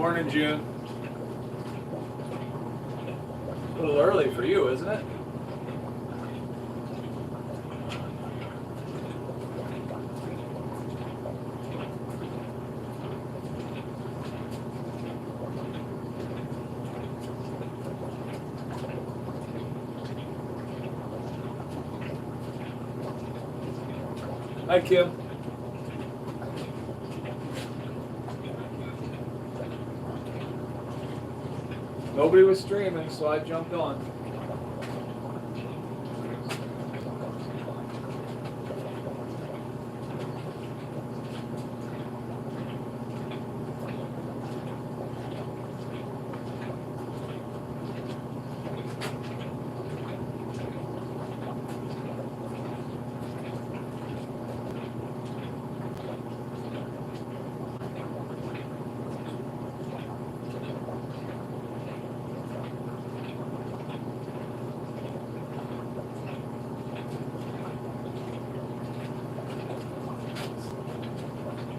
Morning, June. A little early for you, isn't it? Hi, Kim. Nobody was streaming, so I jumped on.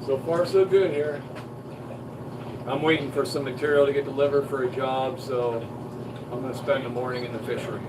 So far, so good here. I'm waiting for some material to get delivered for a job, so I'm going to spend the morning in the fishery.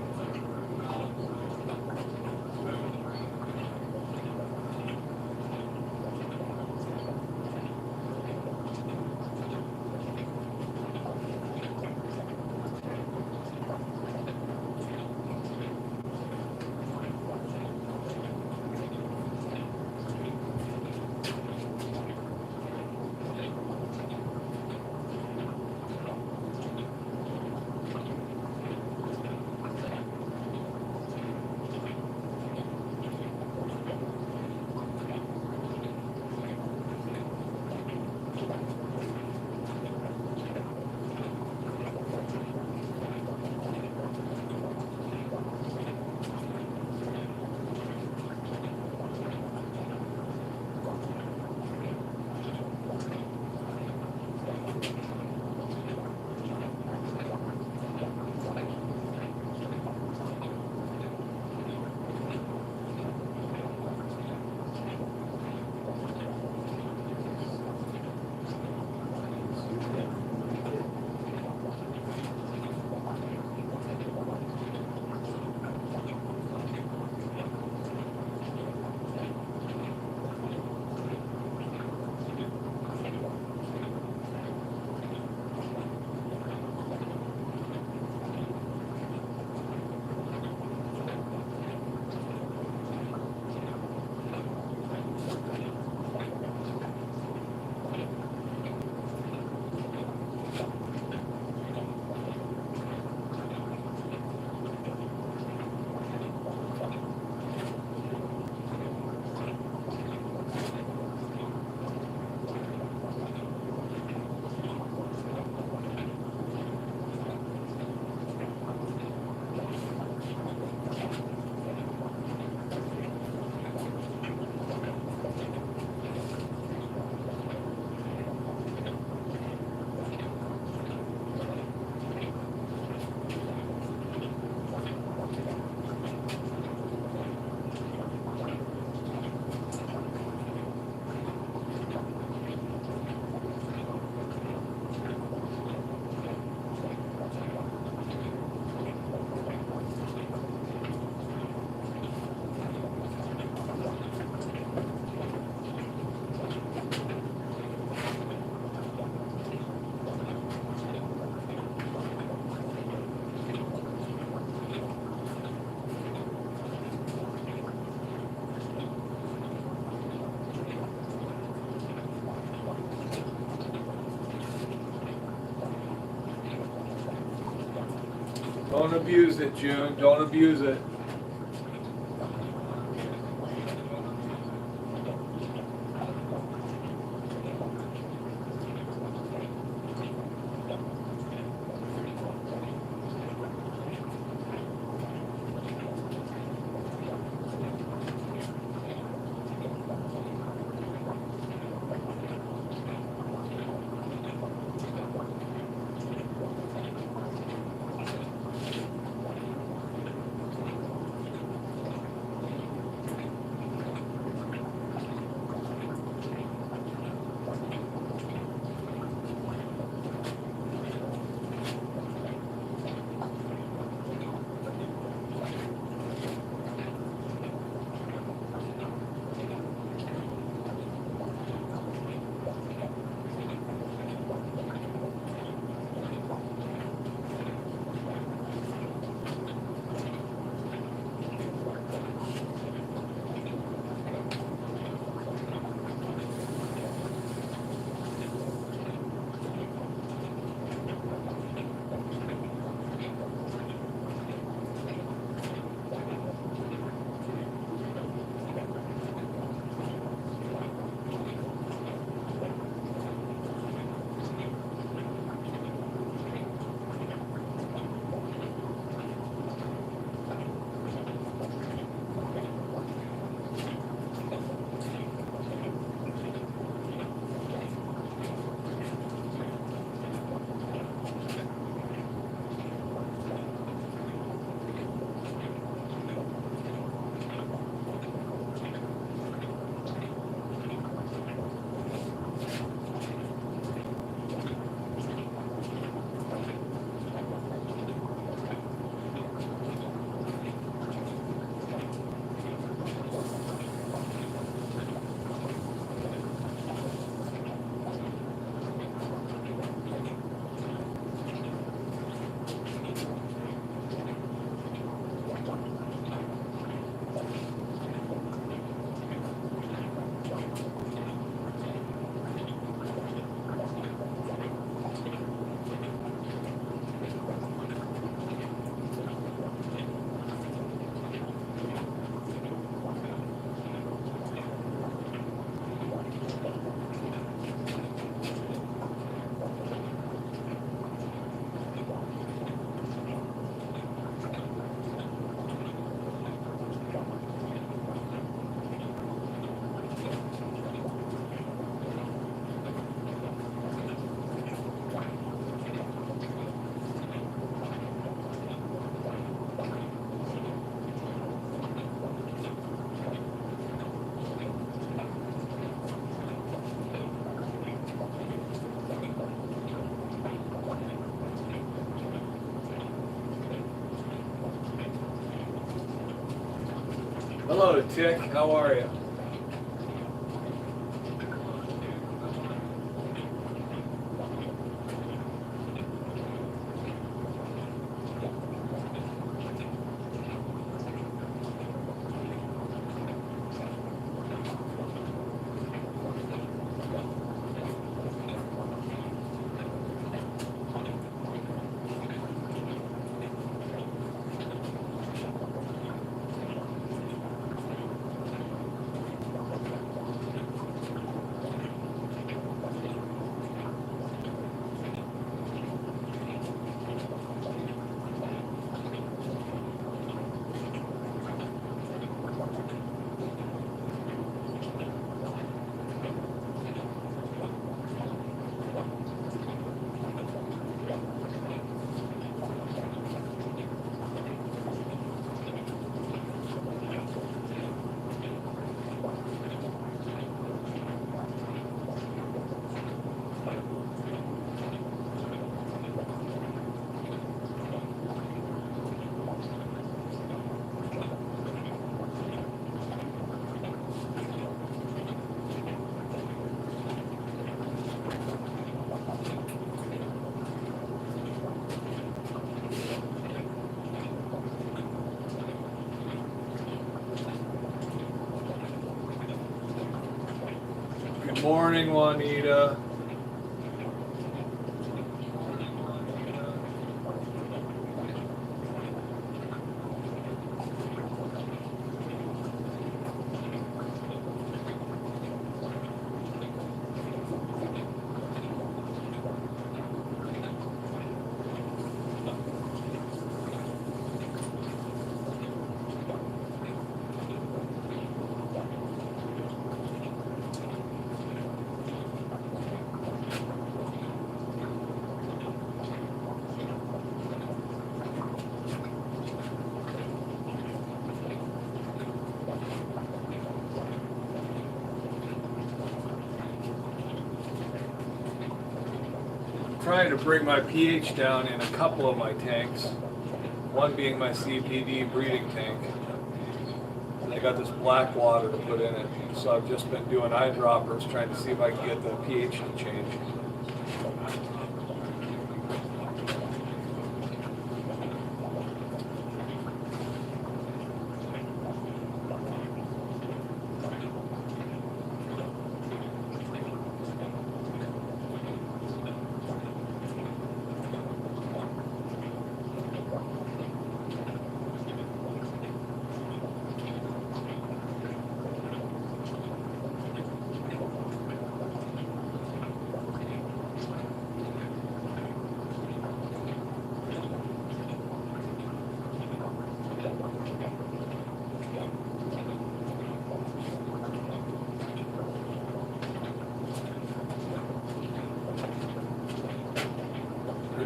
Don't abuse it, June. Don't abuse it. Hello, Tick. How are you? Good morning, Juanita. Trying to bring my pH down in a couple of my tanks, one being my CPD breeding tank. And I got this black water to put in it, so I've just been doing eyedroppers trying to see if I can get the pH to change.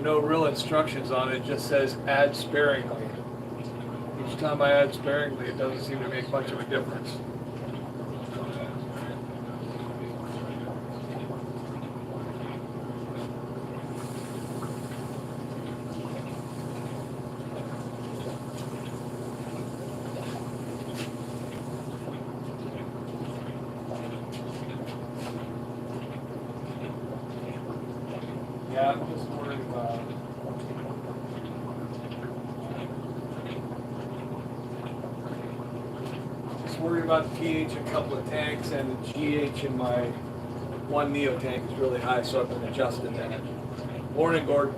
No real instructions on it, just says add sparingly. Each time I add sparingly, it doesn't seem to make much of a difference. Yeah, I'm just worried about the pH in a couple of tanks, and the GH in my one Neo tank is really high, so I've been adjusting that. Morning, Gordon.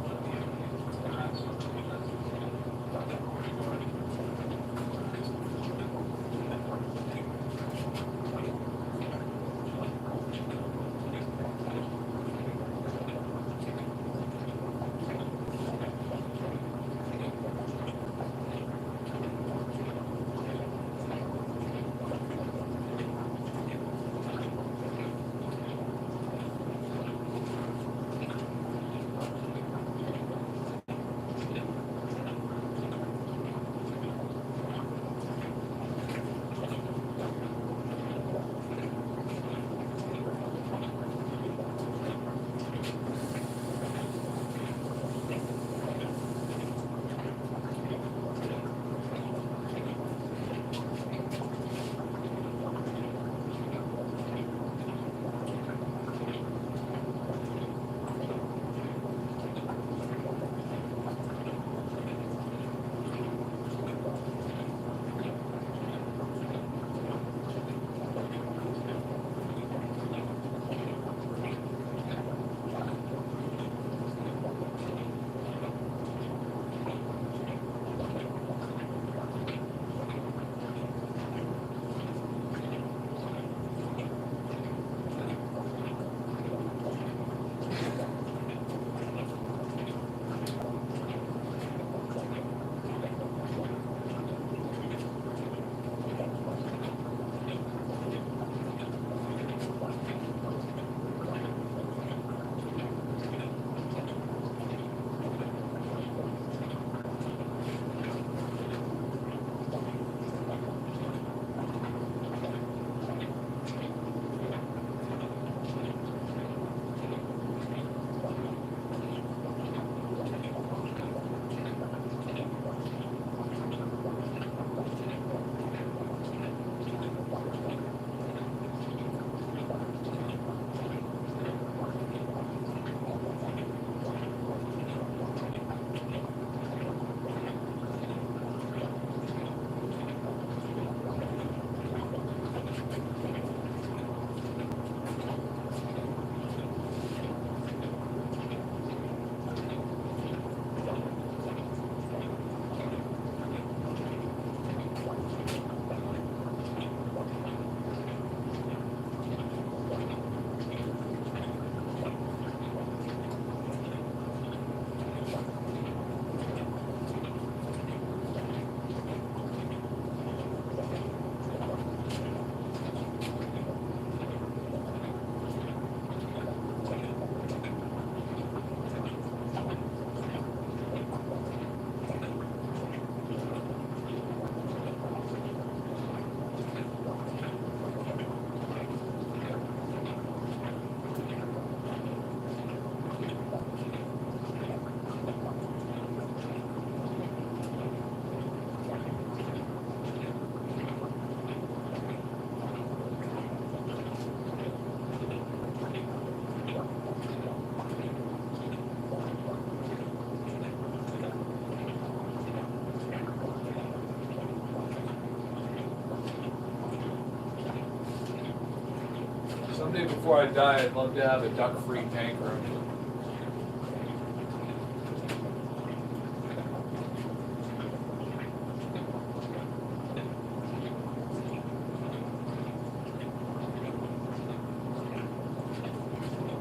Someday before I die, I'd love to have a duck-free tank room.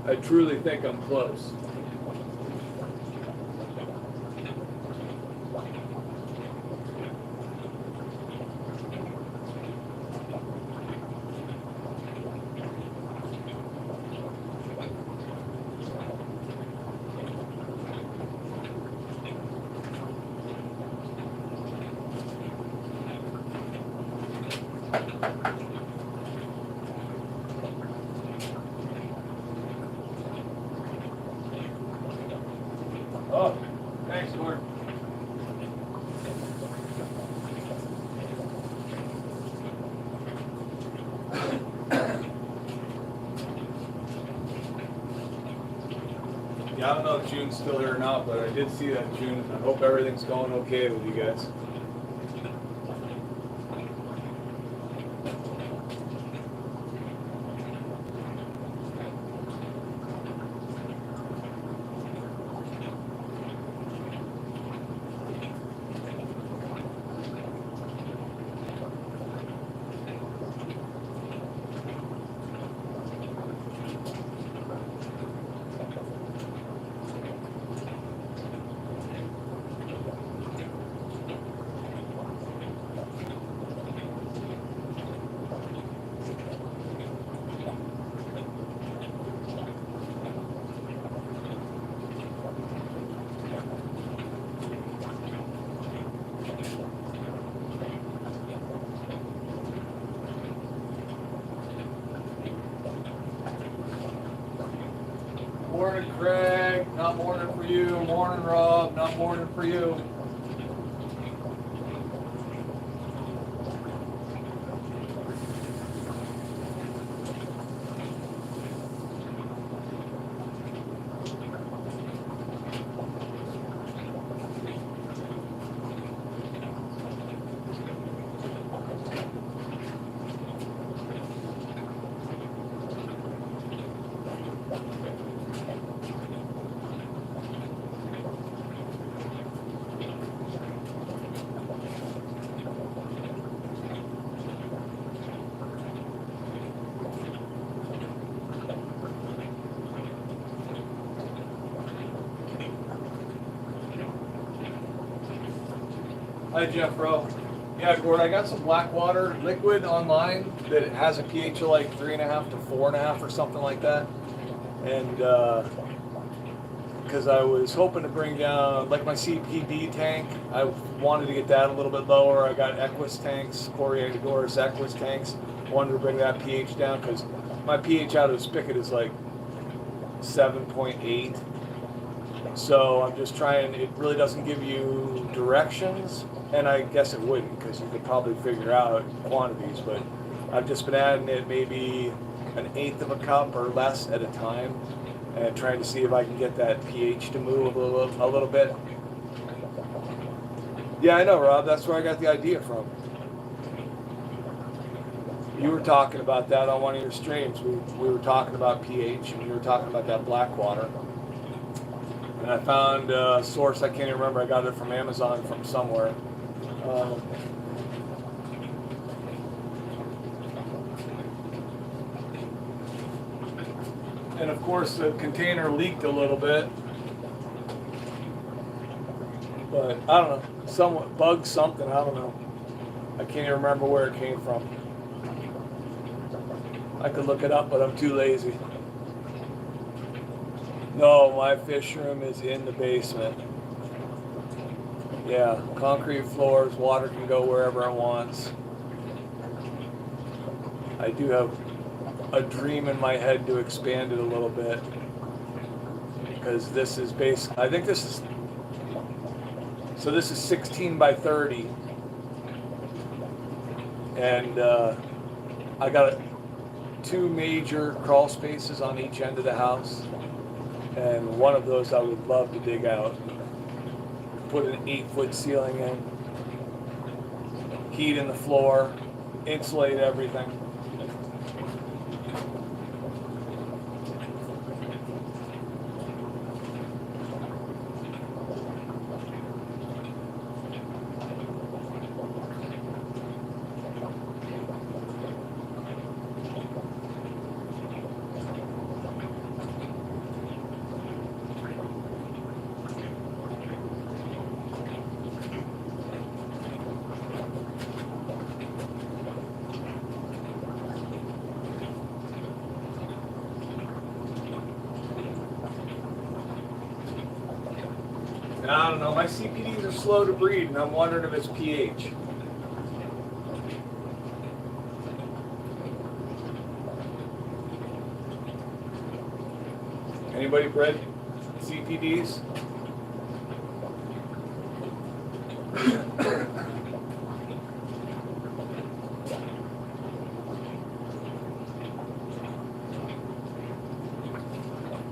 I truly think I'm close. Oh, thanks, Gordon. Yeah, I don't know if June's still here or not, but I did see that June. I hope everything's going okay with you guys. Morning, Craig. Not morning for you. Morning, Rob. Not morning for you. Hi, Jeff Rowe. Yeah, Gord, I got some black water liquid online that has a pH of like 3.5 to 4.5 or something like that. And because I was hoping to bring down, like my CPD tank, I wanted to get that a little bit lower. I got Equus tanks, Coriolis Equus tanks. Wanted to bring that pH down because my pH out of the spigot is like 7.8. So I'm just trying, it really doesn't give you directions, and I guess it wouldn't because you could probably figure out quantities, but I've just been adding it maybe 1/8 of a cup or less at a time and trying to see if I can get that pH to move a little bit. Yeah, I know, Rob, that's where I got the idea from. You were talking about that on one of your streams. We were talking about pH and you were talking about that black water. And I found a source, I can't even remember, I got it from Amazon from somewhere. And of course the container leaked a little bit. But I don't know, somewhat bugged something, I don't know. I can't even remember where it came from. I could look it up, but I'm too lazy. No, my fish room is in the basement. Yeah, concrete floors, water can go wherever it wants. I do have a dream in my head to expand it a little bit. Because this is I think this is, so this is 16 by 30. And I got 2 major crawl spaces on each end of the house. And one of those I would love to dig out. Put an 8-foot ceiling in. Heat in the floor. Insulate everything. I don't know. My CPDs are slow to breed, and I'm wondering if it's pH. Anybody bred CPDs?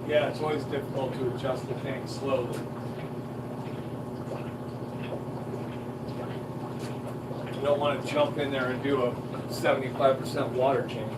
Yeah, it's always difficult to adjust the tank slowly. You don't want to jump in there and do a 75% water change.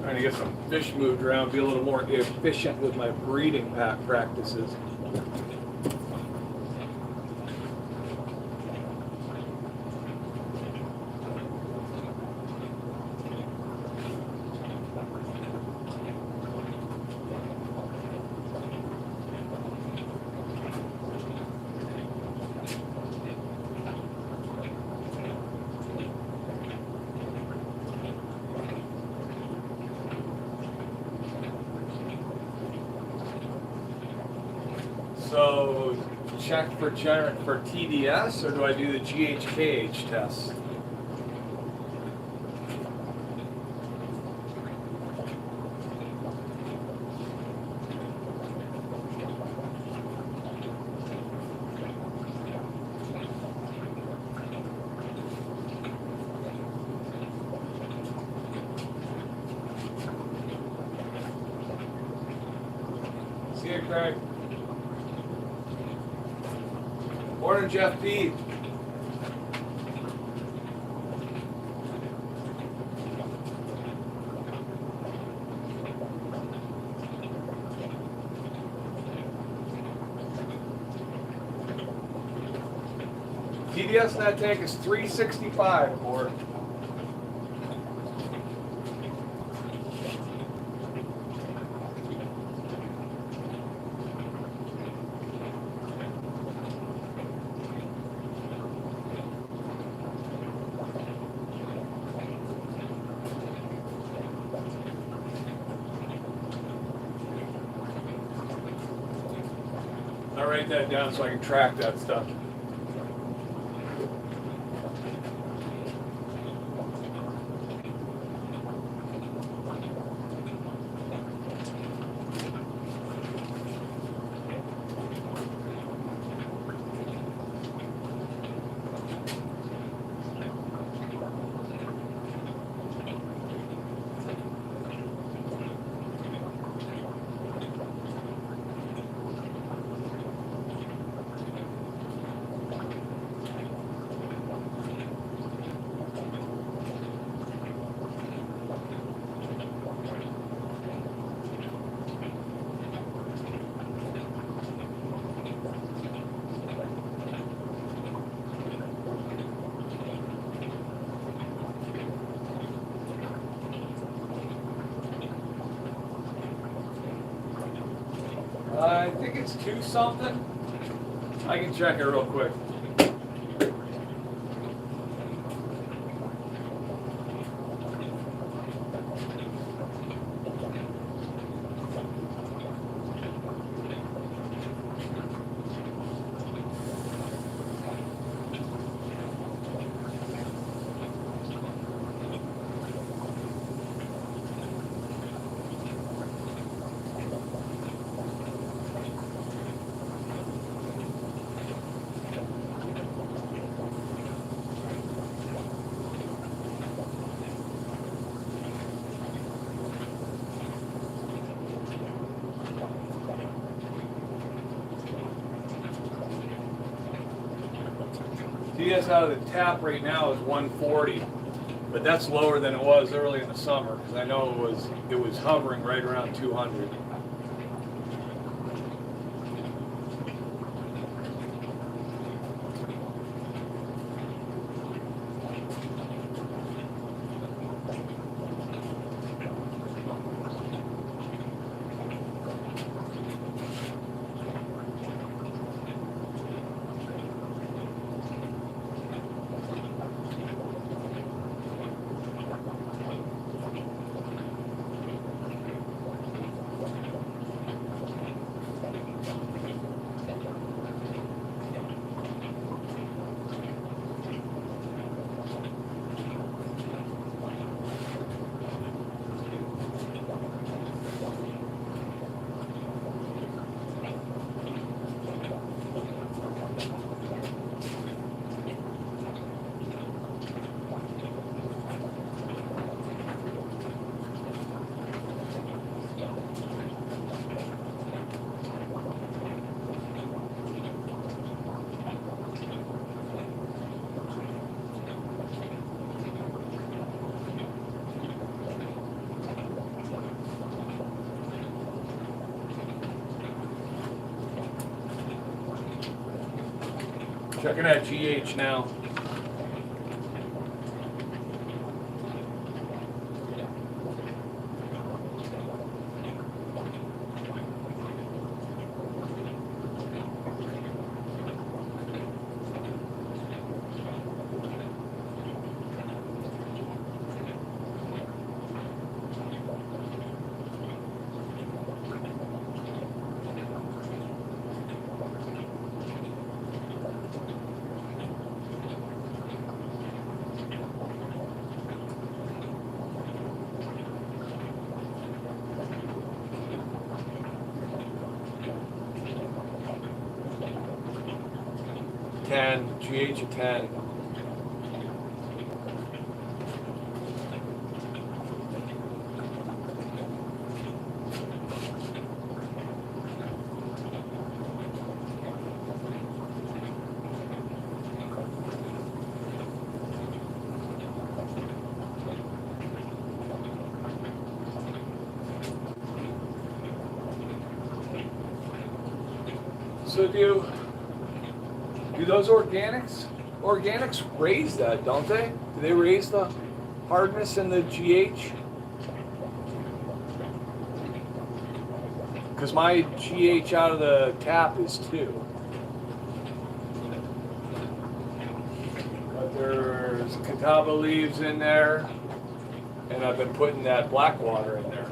Trying to get some fish moved around, be a little more efficient with my breeding practices. So check for TDS, or do I do the GHKH test? See you, Craig. Morning, Jeff P. TDS in that tank is 365, or I'll write that down so I can track that stuff. I think it's 2 something. I can check it real quick. DS out of the tap right now is 140, but that's lower than it was early in the summer because I know it was hovering right around 200. Checking that GH now. GH of 10. So do those organics raise that, don't they? Do they raise the hardness in the GH? Because my GH out of the tap is 2. But there's catawba leaves in there, and I've been putting that black water in there.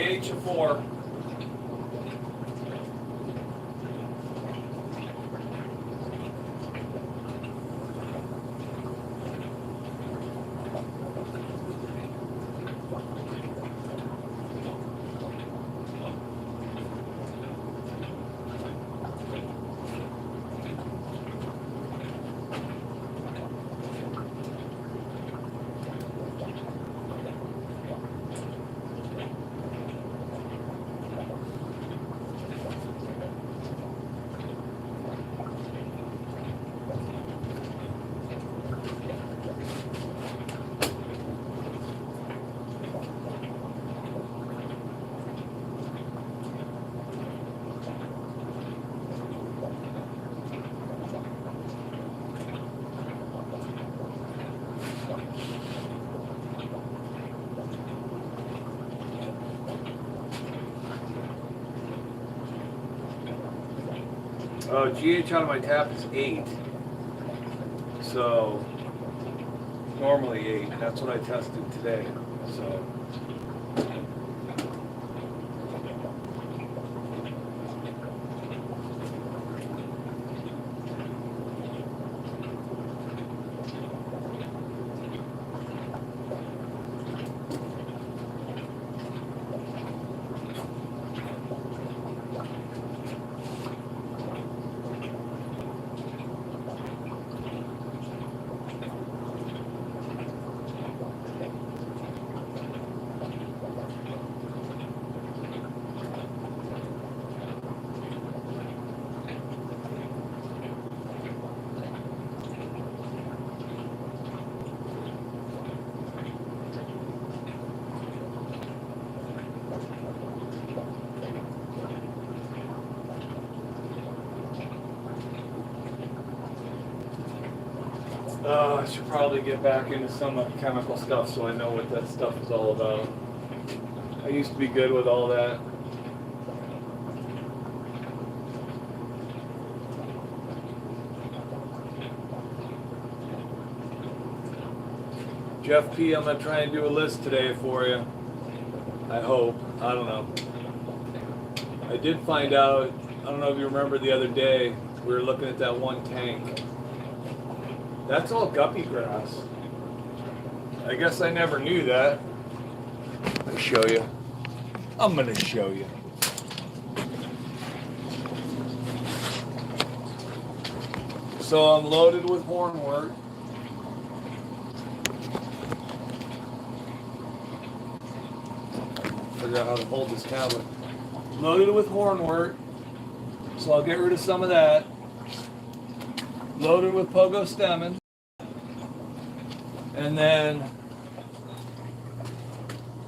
pH of 4. GH out of my tap is 8. So normally 8. That's what I tested today. So I should probably get back into some chemical stuff so I know what that stuff is all about. I used to be good with all that. Jeff P, I'm going to try and do a list today for you. I hope. I don't know. I did find out, I don't know if you remember the other day, we were looking at that one tank. That's all guppy grass. I guess I never knew that. I'm going to show you. I'm going to show you. So I'm loaded with hornwort. Figure out how to hold this tablet. Loaded with hornwort. So I'll get rid of some of that. Loaded with pogo stemmen. And then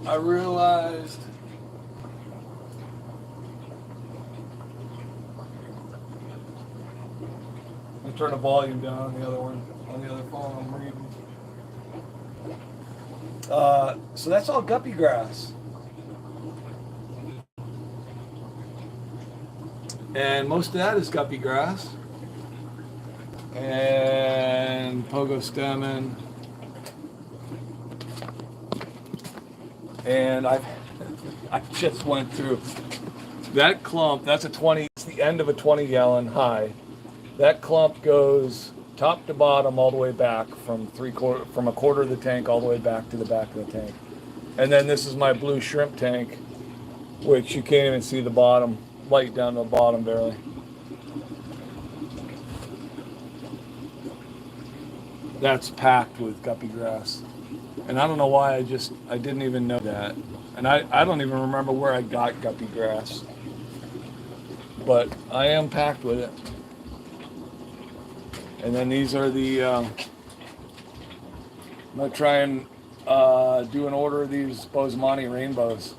I realized I'm turning the volume down on the other one, on the other phone I'm reading. So that's all guppy grass. And most of that is guppy grass. And pogo stemmen. And I just went through that clump. That's a 20. It's the end of a 20-gallon high. That clump goes top to bottom all the way back from a quarter of the tank all the way back to the back of the tank. And then this is my blue shrimp tank, which you can't even see the bottom, light down to the bottom barely. That's packed with guppy grass. And I don't know why I didn't even know that. And I don't even remember where I got guppy grass. But I am packed with it. And then these are the, I'm going to try and do an order of these Bosemani rainbows.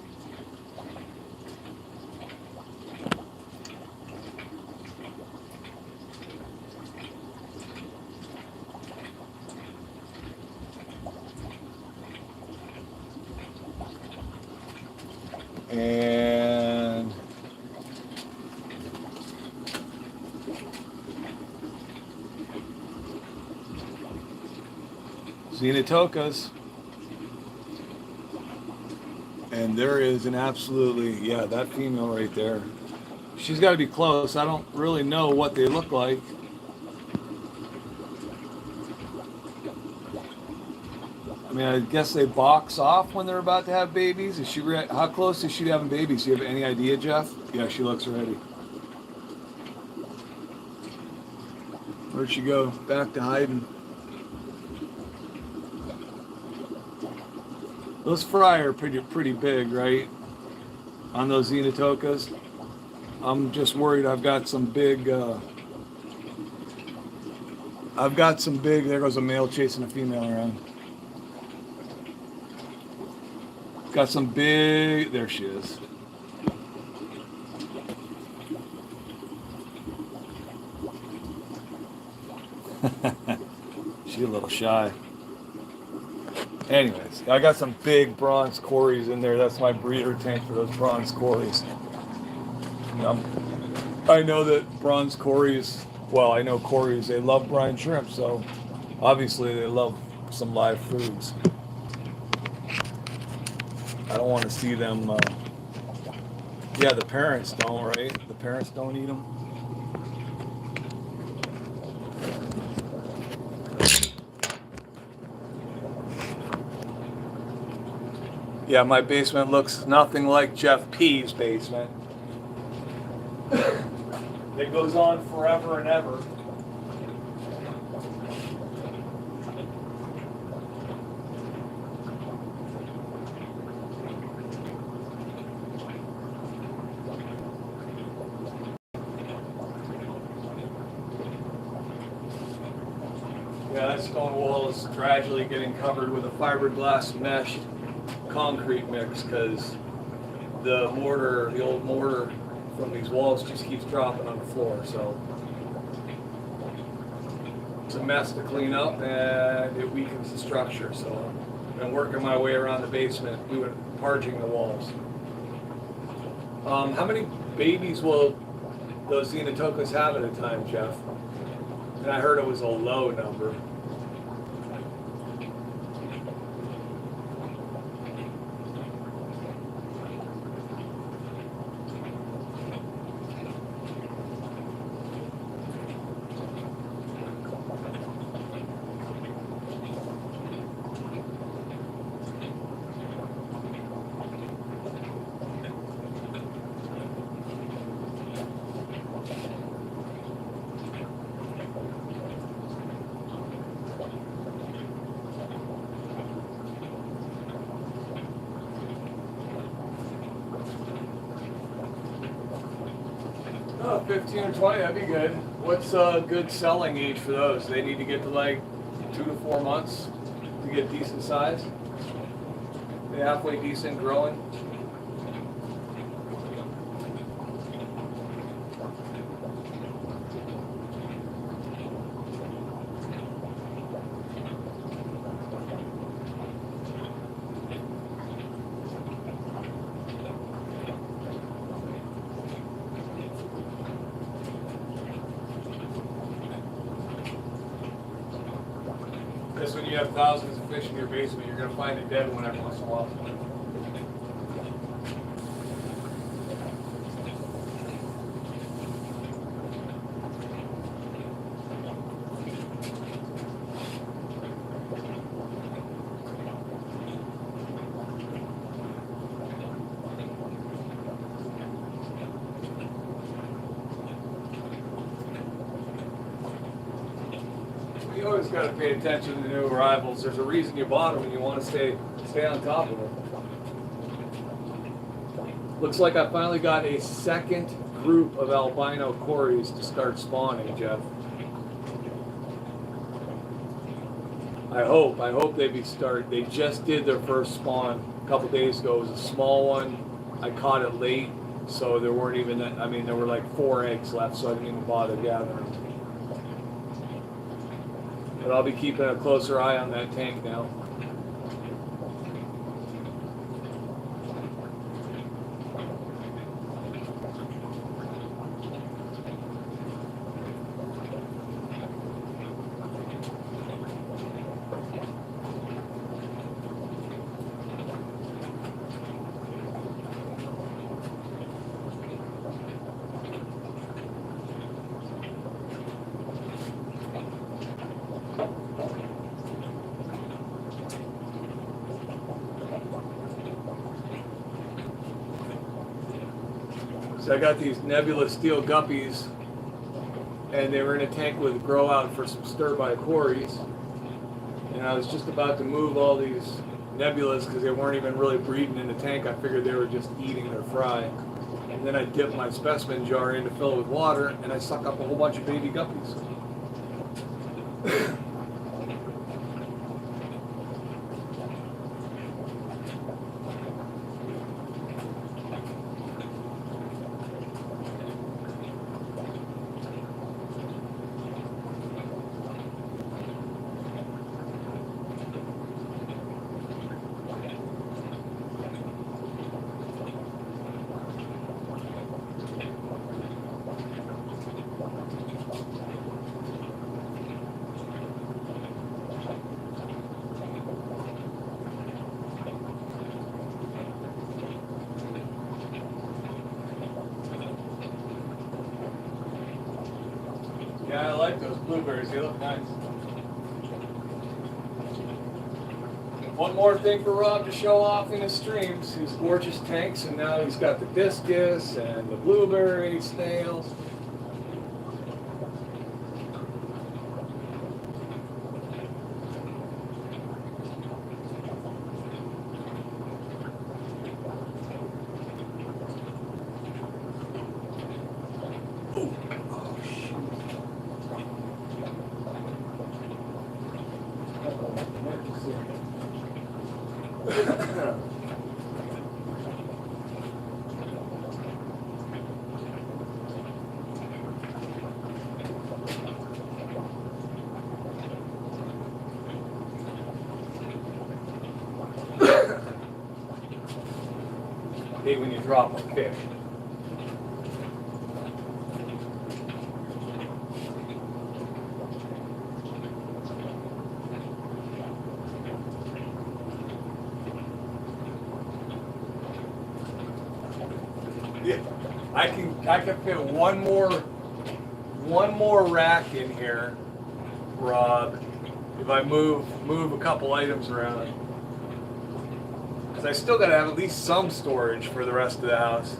And Xenotokas. And there is an absolutely, yeah, that female right there. She's got to be close. I don't really know what they look like. I mean, I guess they box off when they're about to have babies. Is she? How close is she to having babies? Do you have any idea, Jeff? Yeah, she looks ready. Where'd she go? Back to hiding. Those fry are pretty big, right? On those Xenotokas. I'm just worried I've got some big, there goes a male chasing a female around. Got some big, there she is. She's a little shy. Anyways, I got some big bronze cories in there. That's my breeder tank for those bronze cories. I know that bronze cories, well, I know cories, they love brine shrimp, so obviously they love some live foods. I don't want to see them, yeah, the parents don't, right? The parents don't eat them. Yeah, my basement looks nothing like Jeff P's basement. It goes on forever and ever. Yeah, that stone wall is gradually getting covered with a fiberglass mesh concrete mix because the old mortar from these walls just keeps dropping on the floor, so it's a mess to clean up and it weakens the structure. So I've been working my way around the basement, parging the walls. How many babies will those Xenotokas have at a time, Jeff? And I heard it was a low number. Oh, 15 or 20, that'd be good. What's a good selling age for those? They need to get to like 2 to 4 months to get decent size? They halfway decent growing? Because when you have thousands of fish in your basement, you're going to find a dead one every once in a while. You always got to pay attention to the new arrivals. There's a reason you bought them and you want to stay on top of them. Looks like I finally got a second group of albino cories to start spawning, Jeff. I hope they They just did their first spawn a couple days ago. It was a small one. I caught it late, so there weren't even that. I mean, there were like 4 eggs left, so I didn't even bother gathering. But I'll be keeping a closer eye on that tank now. So I got these nebula steel guppies, and they were in a tank with grow out for some stir-by quarries. And I was just about to move all these nebulas because they weren't even really breeding in the tank. I figured they were just eating their fry. And then I dip my specimen jar in to fill it with water, and I suck up a whole bunch of baby guppies. Yeah, I like those blueberries. They look nice. One more thing for Rob to show off in his streams. His gorgeous tanks, and now he's got the discus and the blueberry snails. Hate when you drop a fish. Yeah, I can fit one more rack in here, Rob, if I move a couple items around. Because I still got to have at least some storage for the rest of the house.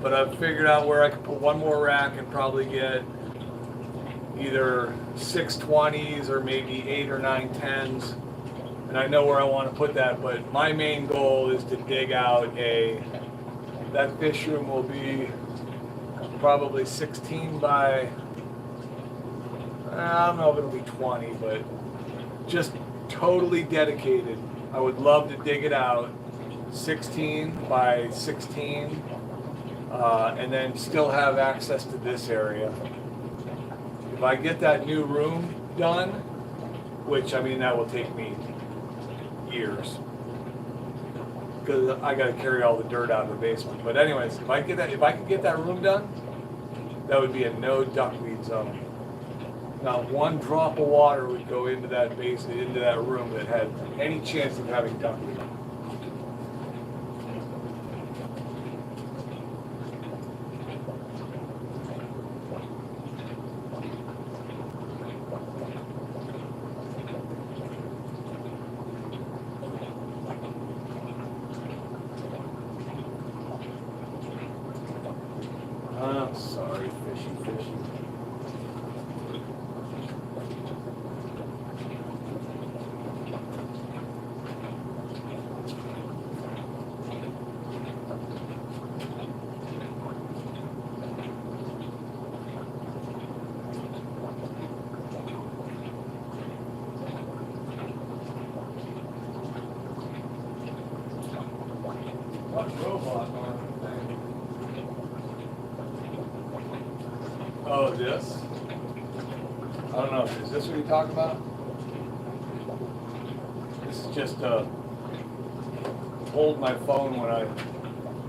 But I've figured out where I can put one more rack and probably get either 620s or maybe 8 or 9 10s. And I know where I want to put that, but my main goal is to dig out that fish room will be probably 16 by, I don't know if it'll be 20, but just totally dedicated. I would love to dig it out 16 by 16 and then still have access to this area. If I get that new room done, which I mean that will take me years because I got to carry all the dirt out of the basement. But anyways, if I could get that room done, that would be a no duckweed zone. Not one drop of water would go into that basement, into that room that had any chance of having duckweed. I'm sorry, fishy. What robot arm thing? Oh, this? I don't know. Is this what you're talking about? This is just to hold my phone when I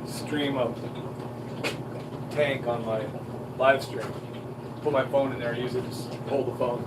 stream a tank on my live stream. Put my phone in there, use it to hold the phone.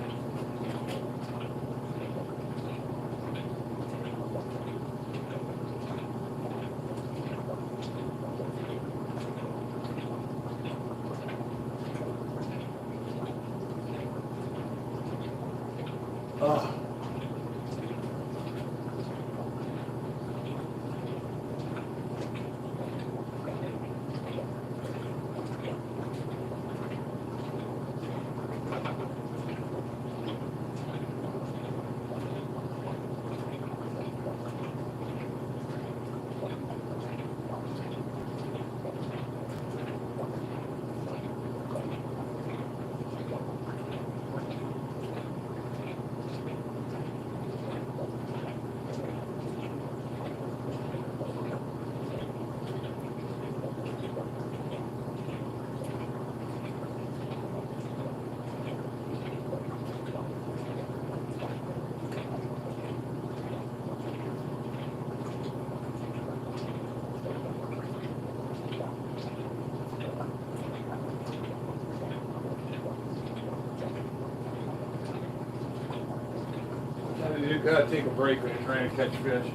gotta take a break when you're trying to catch fish.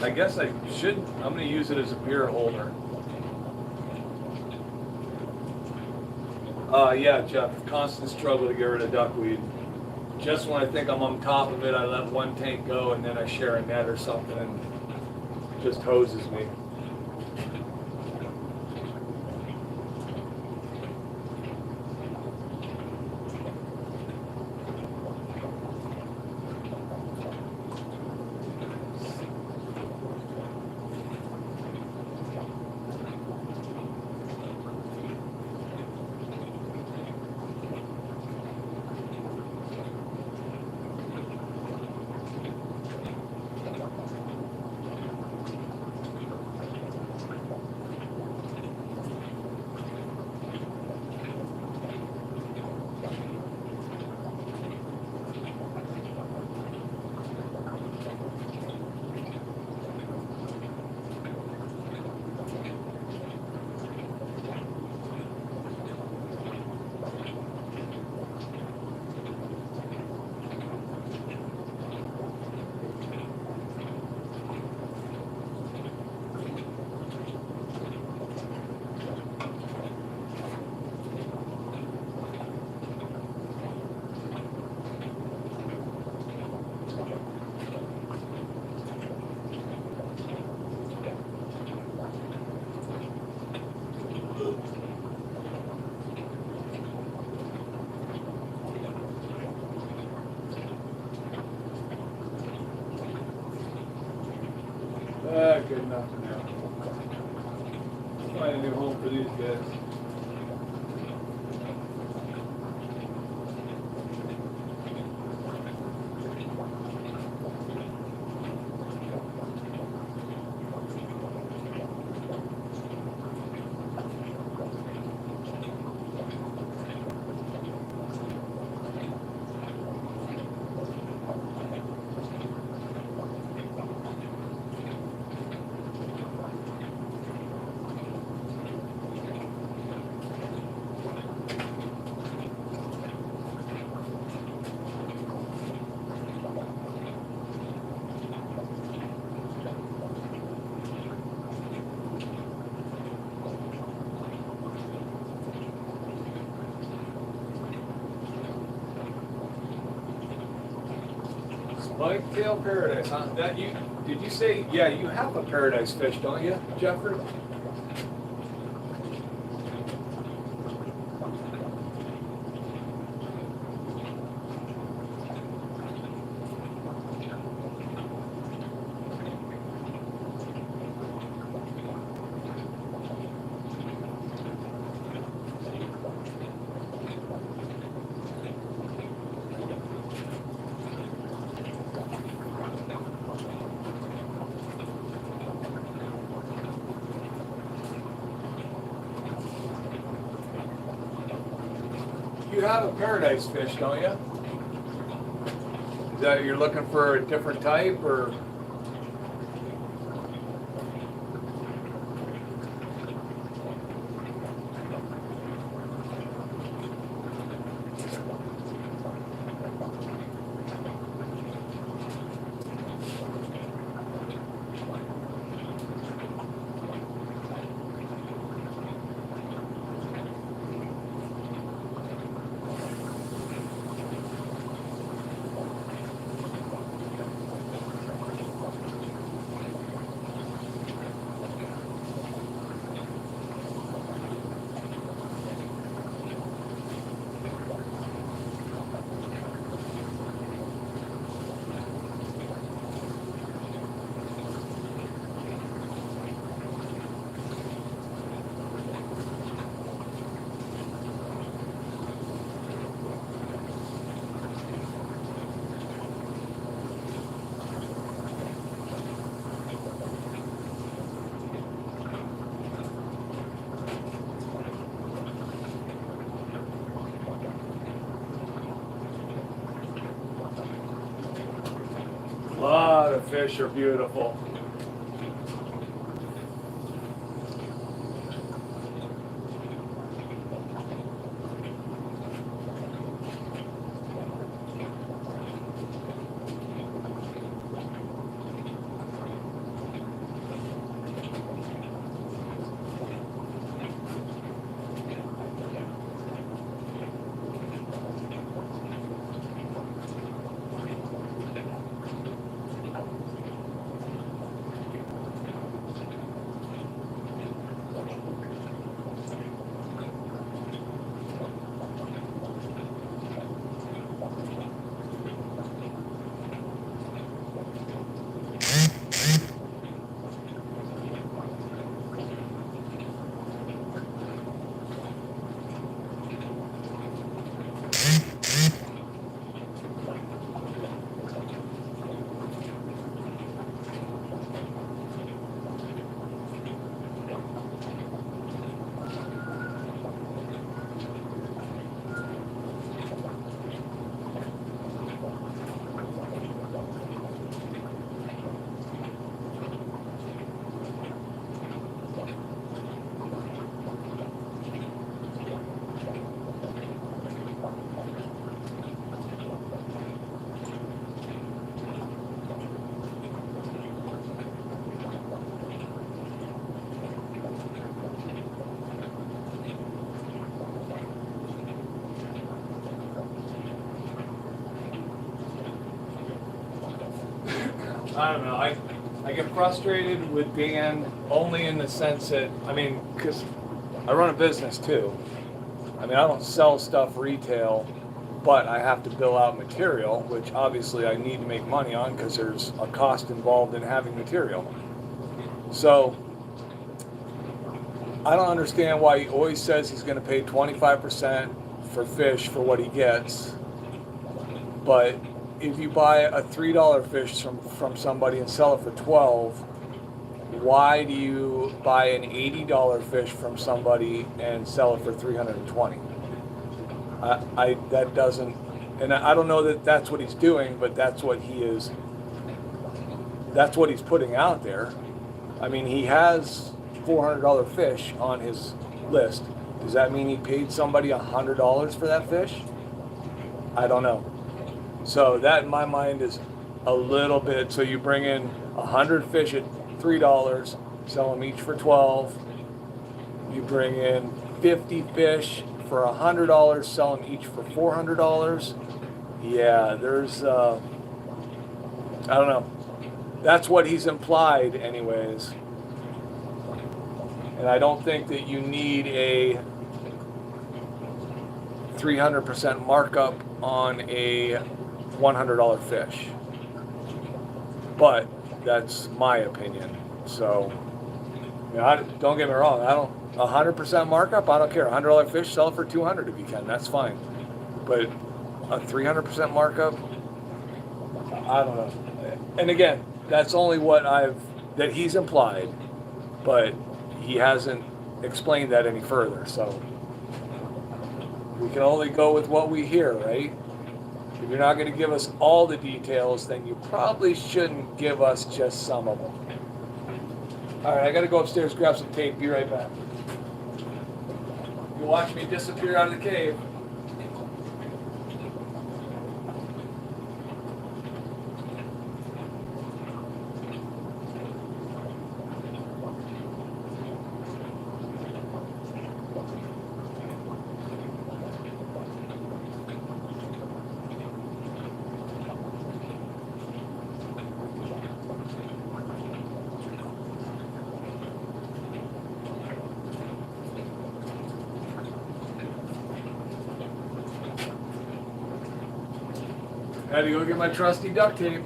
I guess I should, I'm going to use it as a beer holder. Yeah, Jeff, constant struggle to get rid of duckweed. Just when I think I'm on top of it, I let one tank go and then I share a net or something and it just hoses me. Good enough for now. Find a new home for these guys. Spike-tail paradise, huh? That you did you say? Yeah, you have a paradise fish, don't you, Jeffrey? You have a paradise fish, don't you? Is that you're looking for a different type or? the fish are beautiful. I don't know. I get frustrated with Dan only in the sense that, I mean, because I run a business too. I mean, I don't sell stuff retail, but I have to bill out material, which obviously I need to make money on because there's a cost involved in having material. So I don't understand why he always says he's going to pay 25% for fish for what he gets, but if you buy a $3 fish from somebody and sell it for $12, why do you buy an $80 fish from somebody and sell it for $320? That doesn't, and I don't know that that's what he's doing, but that's what he's putting out there. I mean, he has $400 fish on his list. Does that mean he paid somebody $100 for that fish? I don't know. So that in my mind is a little bit, so you bring in 100 fish at $3, sell them each for $12. You bring in 50 fish for $100, sell them each for $400. Yeah, there's, I don't know. That's what he's implied anyways. And I don't think that you need a 300% markup on a $100 fish, but that's my opinion. So, you know, don't get me wrong. I don't 100% markup. I don't care. $100 fish, sell it for $200 if you can. That's fine. But a 300% markup, I don't know. And again, that's only that he's implied, but he hasn't explained that any further. So we can only go with what we hear, right? If you're not going to give us all the details, then you probably shouldn't give us just some of them. All right, I got to go upstairs, grab some tape. Be right back. You watch me disappear out of the cave. Had to go get my trusty duct tape.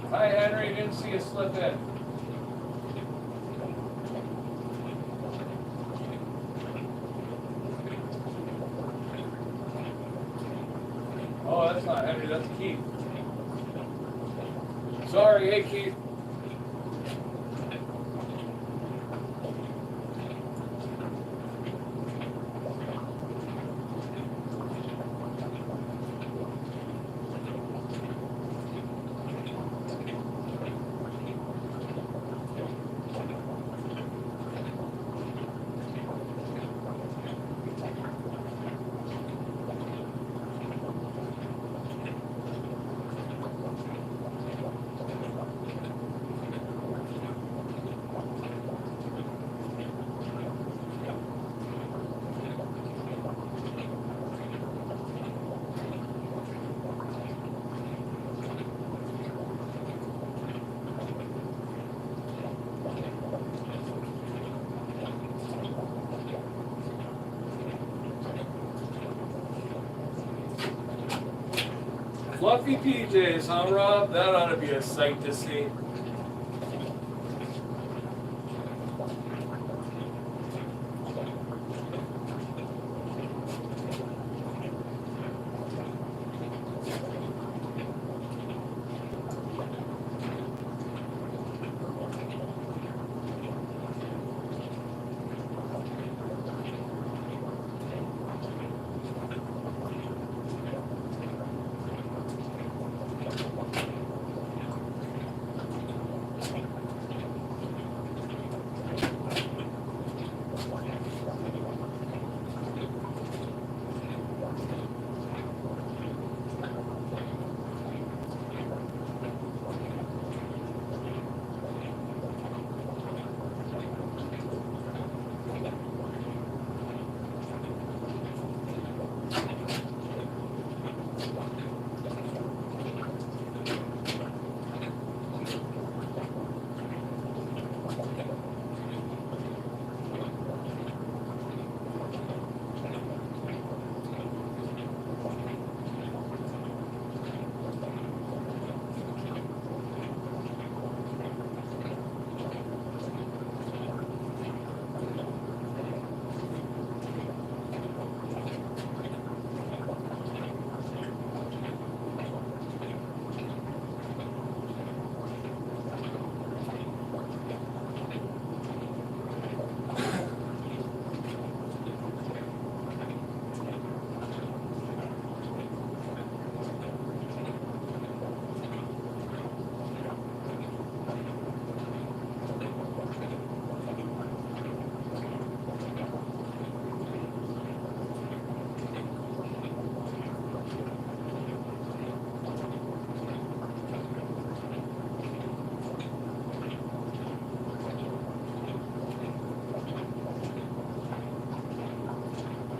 Hi, Henry. Didn't see you slip in. Oh, that's not Henry, that's Keith. Sorry, hey Keith. Fluffy PJs, huh, Rob? That ought to be a sight to see.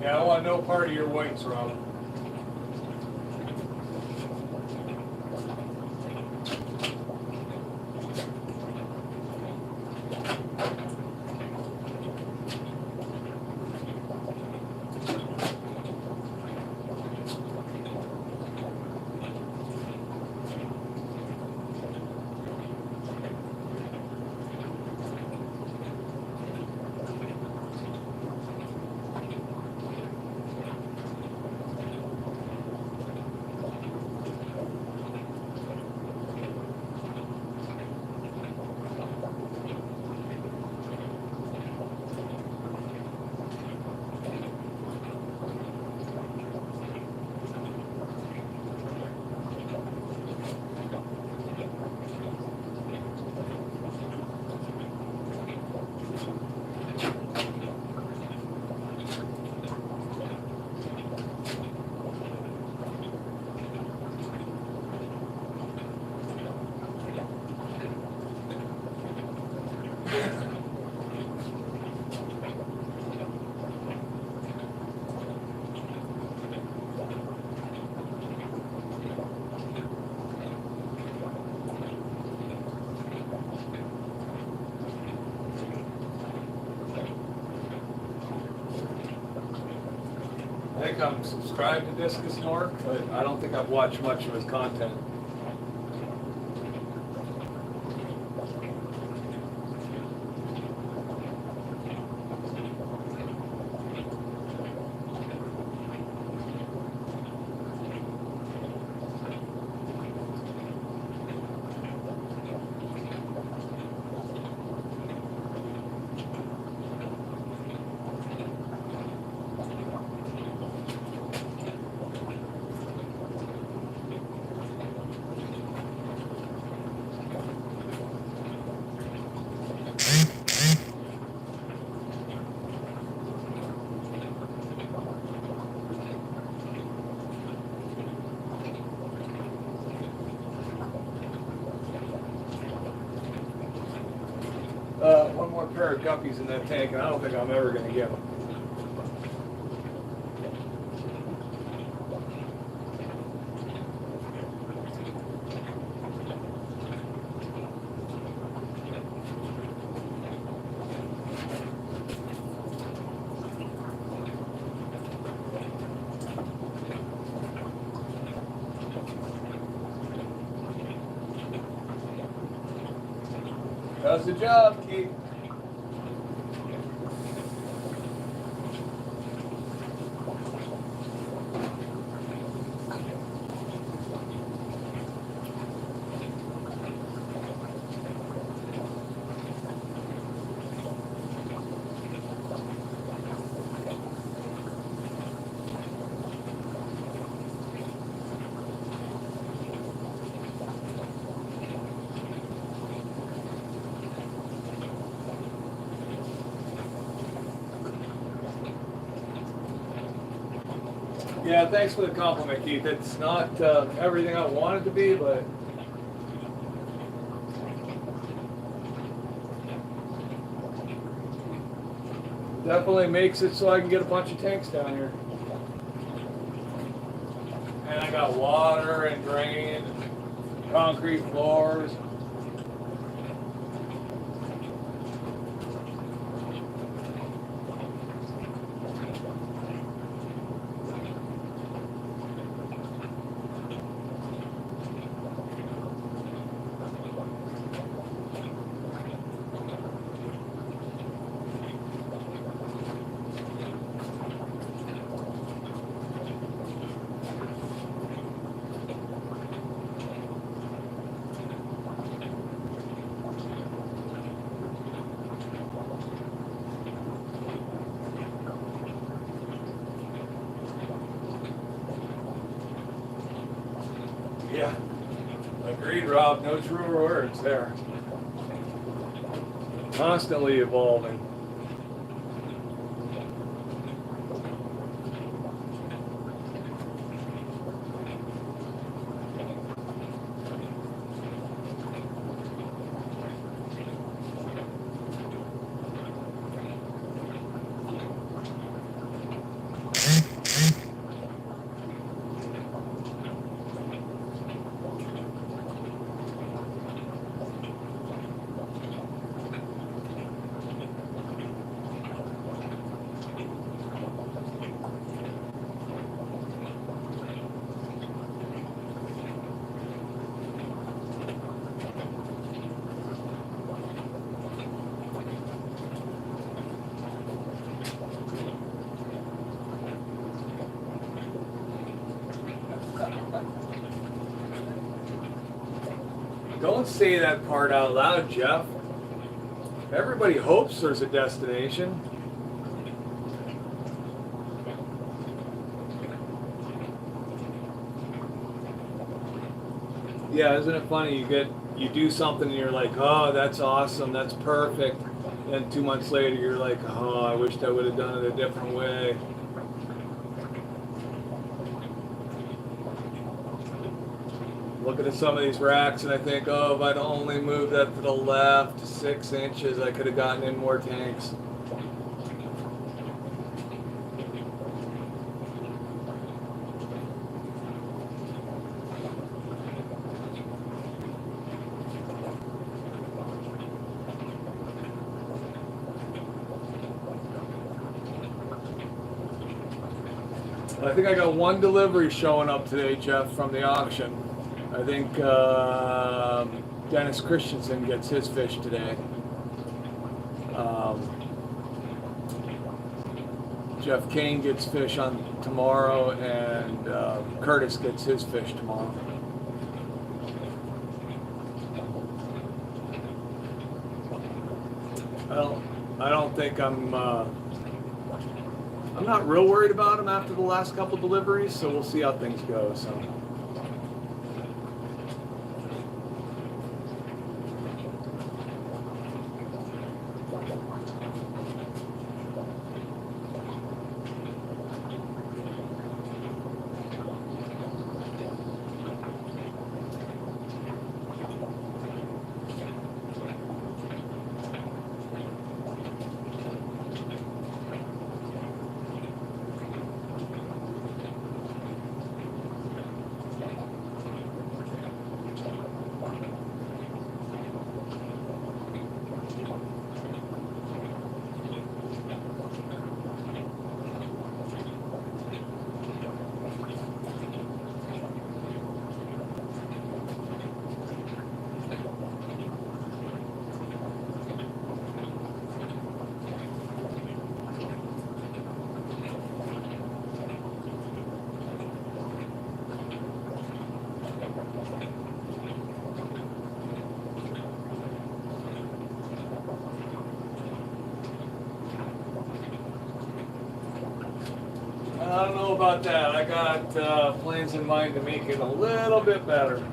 Yeah, I want no part of your whites, Rob. I think I'm subscribed to Discus Nork, but I don't think I've watched much of his content. pair of guppies in that tank, and I don't think I'm ever going to get them. How's the job, Keith? Yeah, thanks for the compliment, Keith. It's not everything I want it to be, but definitely makes it so I can get a bunch of tanks down here. And I got water and drain, and concrete floors. Yeah, agreed, Rob. No truer words there. Constantly evolving. Don't say that part out loud, Jeff. Everybody hopes there's a destination. Yeah, isn't it funny? You do something and you're like, oh, that's awesome, that's perfect. And 2 months later, you're like, oh, I wished I would have done it a different way. Looking at some of these racks and I think, oh, if I'd only moved that to the left 6 inches, I could have gotten in more tanks. I think I got one delivery showing up today, Jeff, from the auction. I think Dennis Christensen gets his fish today. Jeff Kane gets fish on tomorrow, and Curtis gets his fish tomorrow. I don't think I'm not real worried about him after the last couple deliveries, so we'll see how things go. So. don't know about that. I got plans in mind to make it a little bit better.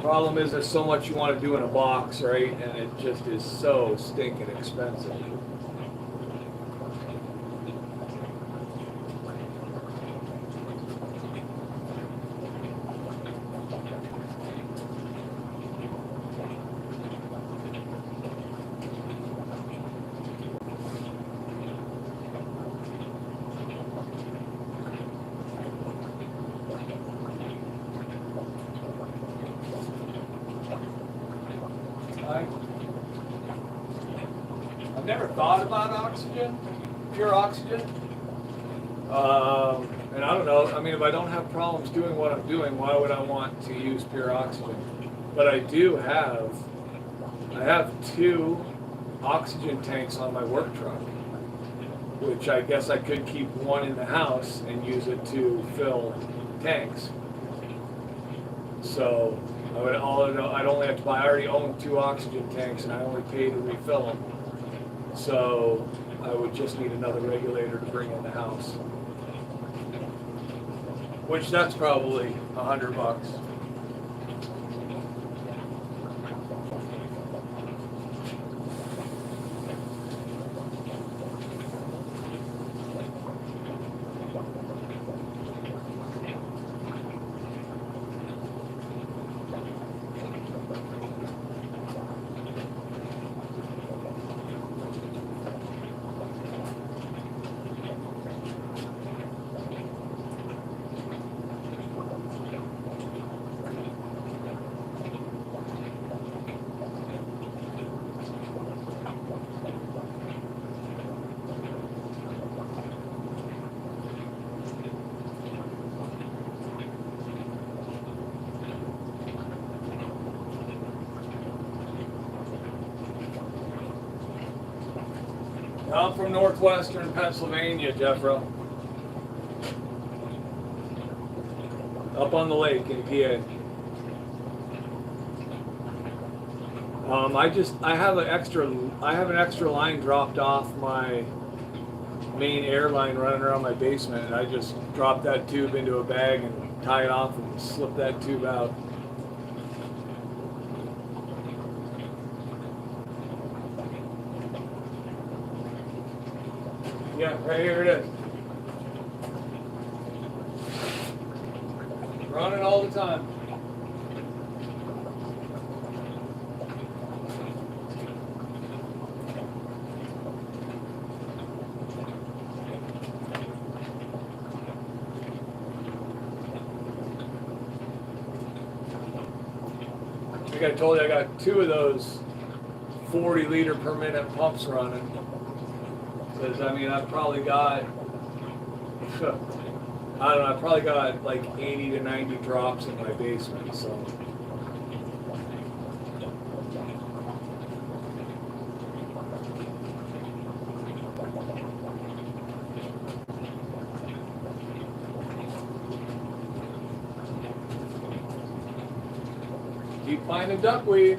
Problem is there's so much you want to do in a box, right? And it just is so stinking expensive. I've never thought about oxygen, pure oxygen. And I don't know, I mean, if I don't have problems doing what I'm doing, why would I want to use pure oxygen? But I have 2 oxygen tanks on my work truck, which I guess I could keep one in the house and use it to fill tanks. So I'd only have to buy, I already own 2 oxygen tanks and I only pay to refill them. So I would just need another regulator to bring in the house. Which that's probably $100. I'm from northwestern Pennsylvania, Jeffro. Up on the lake in PA. I have an extra line dropped off my main air line running around my basement, and I just drop that tube into a bag and tie it off and slip that tube out. Yeah, right here it is. Running all the time. Like I told you, I got 2 of those 40 liter per minute pumps running. Because I mean, I've probably got, I don't know, I've probably got like 80 to 90 drops in my basement, so. Keep finding duckweed.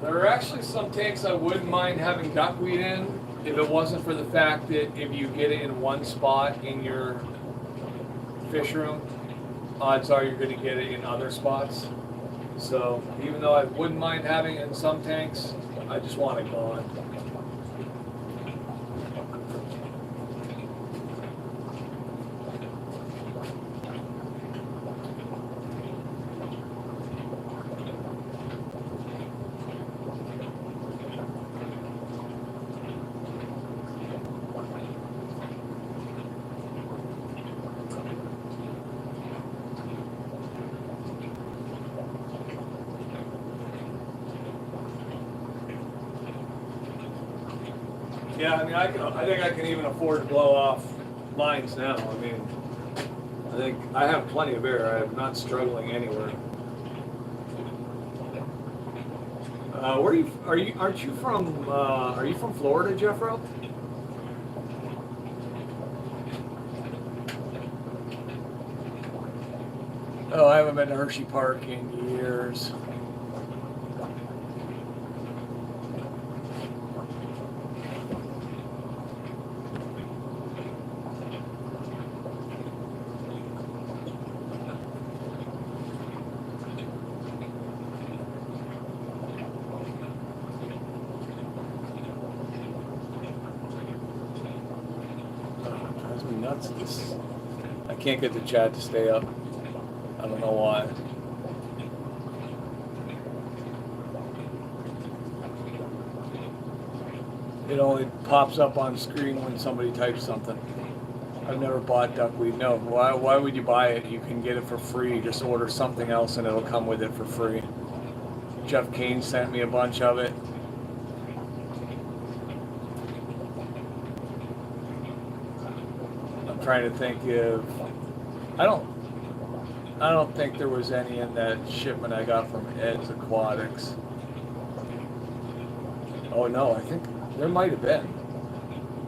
There are actually some tanks I wouldn't mind having duckweed in if it wasn't for the fact that if you get it in one spot in your fish room, odds are you're going to get it in other spots. So even though I wouldn't mind having it in some tanks, I just want it gone. Yeah, I mean, I think I can even afford to blow off lines now. I mean, I think I have plenty of air. I'm not struggling anywhere. Aren't you from, are you from Florida, Jeffro? Oh, I haven't been to Hershey Park in years. Drives me nuts. I can't get the chat to stay up. I don't know why. It only pops up on screen when somebody types something. I've never bought duckweed. No, why would you buy it? You can get it for free. Just order something else and it'll come with it for free. Jeff Kane sent me a bunch of it. I'm trying to think if I don't think there was any in that shipment I got from Ed's Aquatics. Oh no, I think there might have been.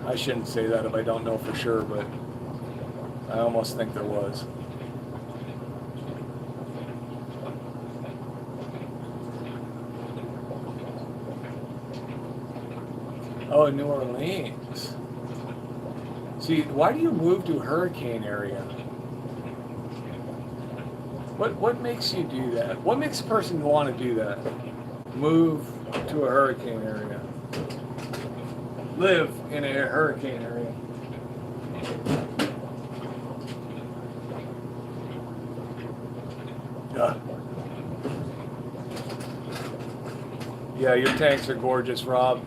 I shouldn't say that if I don't know for sure, but I almost think there was. Oh, New Orleans. See, why do you move to a hurricane area? What makes you do that? What makes a person want to do that? Move to a hurricane area. Live in a hurricane area. Yeah, your tanks are gorgeous, Rob.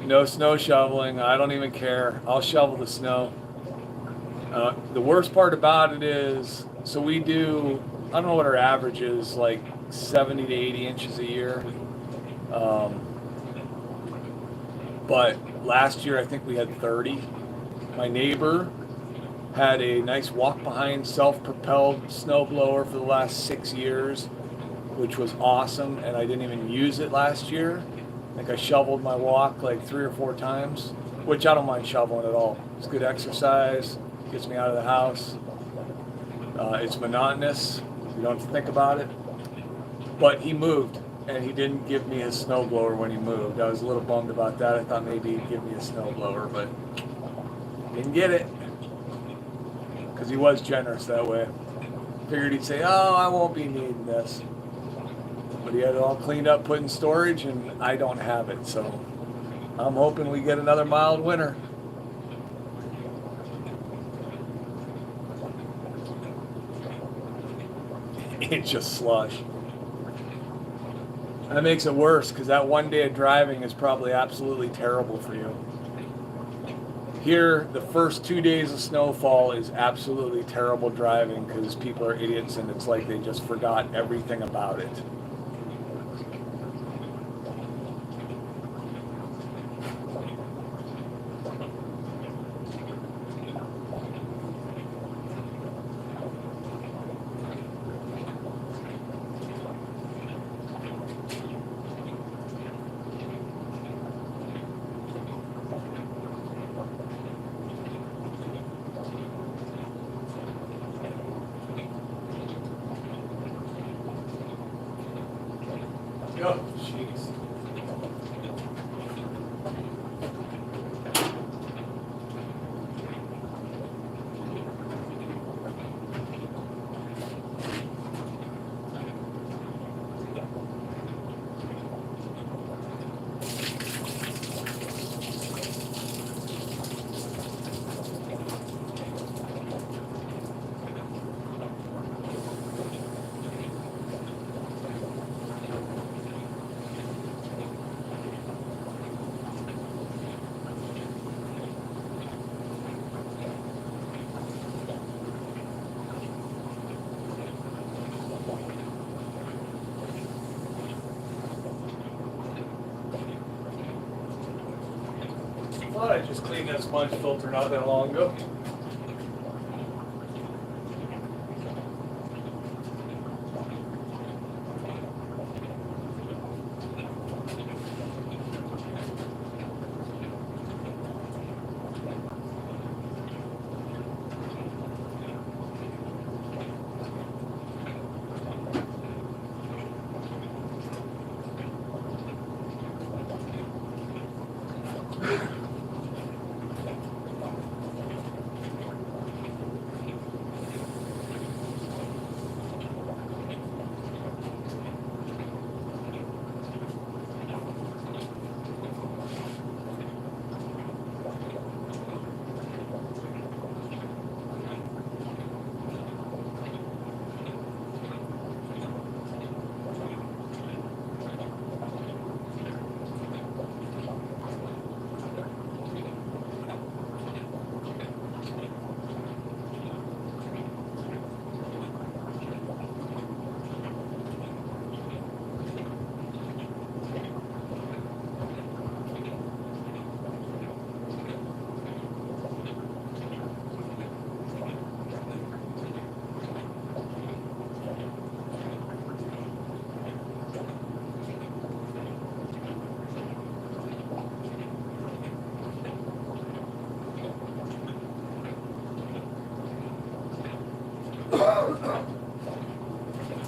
No snow shoveling. I don't even care. I'll shovel the snow. The worst part about it is, so we do, I don't know what our average is, like 70 to 80 inches a year. But last year I think we had 30. My neighbor had a nice walk-behind self-propelled snowblower for the last 6 years, which was awesome, and I didn't even use it last year. I think I shoveled my walk like 3 or 4 times, which I don't mind shoveling at all. It's good exercise, gets me out of the house. It's monotonous, you don't have to think about it. But he moved, and he didn't give me his snowblower when he moved. I was a little bummed about that. I thought maybe he'd give me a snowblower, but didn't get it. Because he was generous that way. Figured he'd say, oh, I won't be needing this. But he had it all cleaned up, put in storage, and I don't have it. So I'm hoping we get another mild winter. It's just slush. That makes it worse because that one day of driving is probably absolutely terrible for you. Here, the first 2 days of snowfall is absolutely terrible driving because people are idiots and it's like they just forgot everything about it. Oh, jeez. thought I just cleaned that sponge filter not that long ago.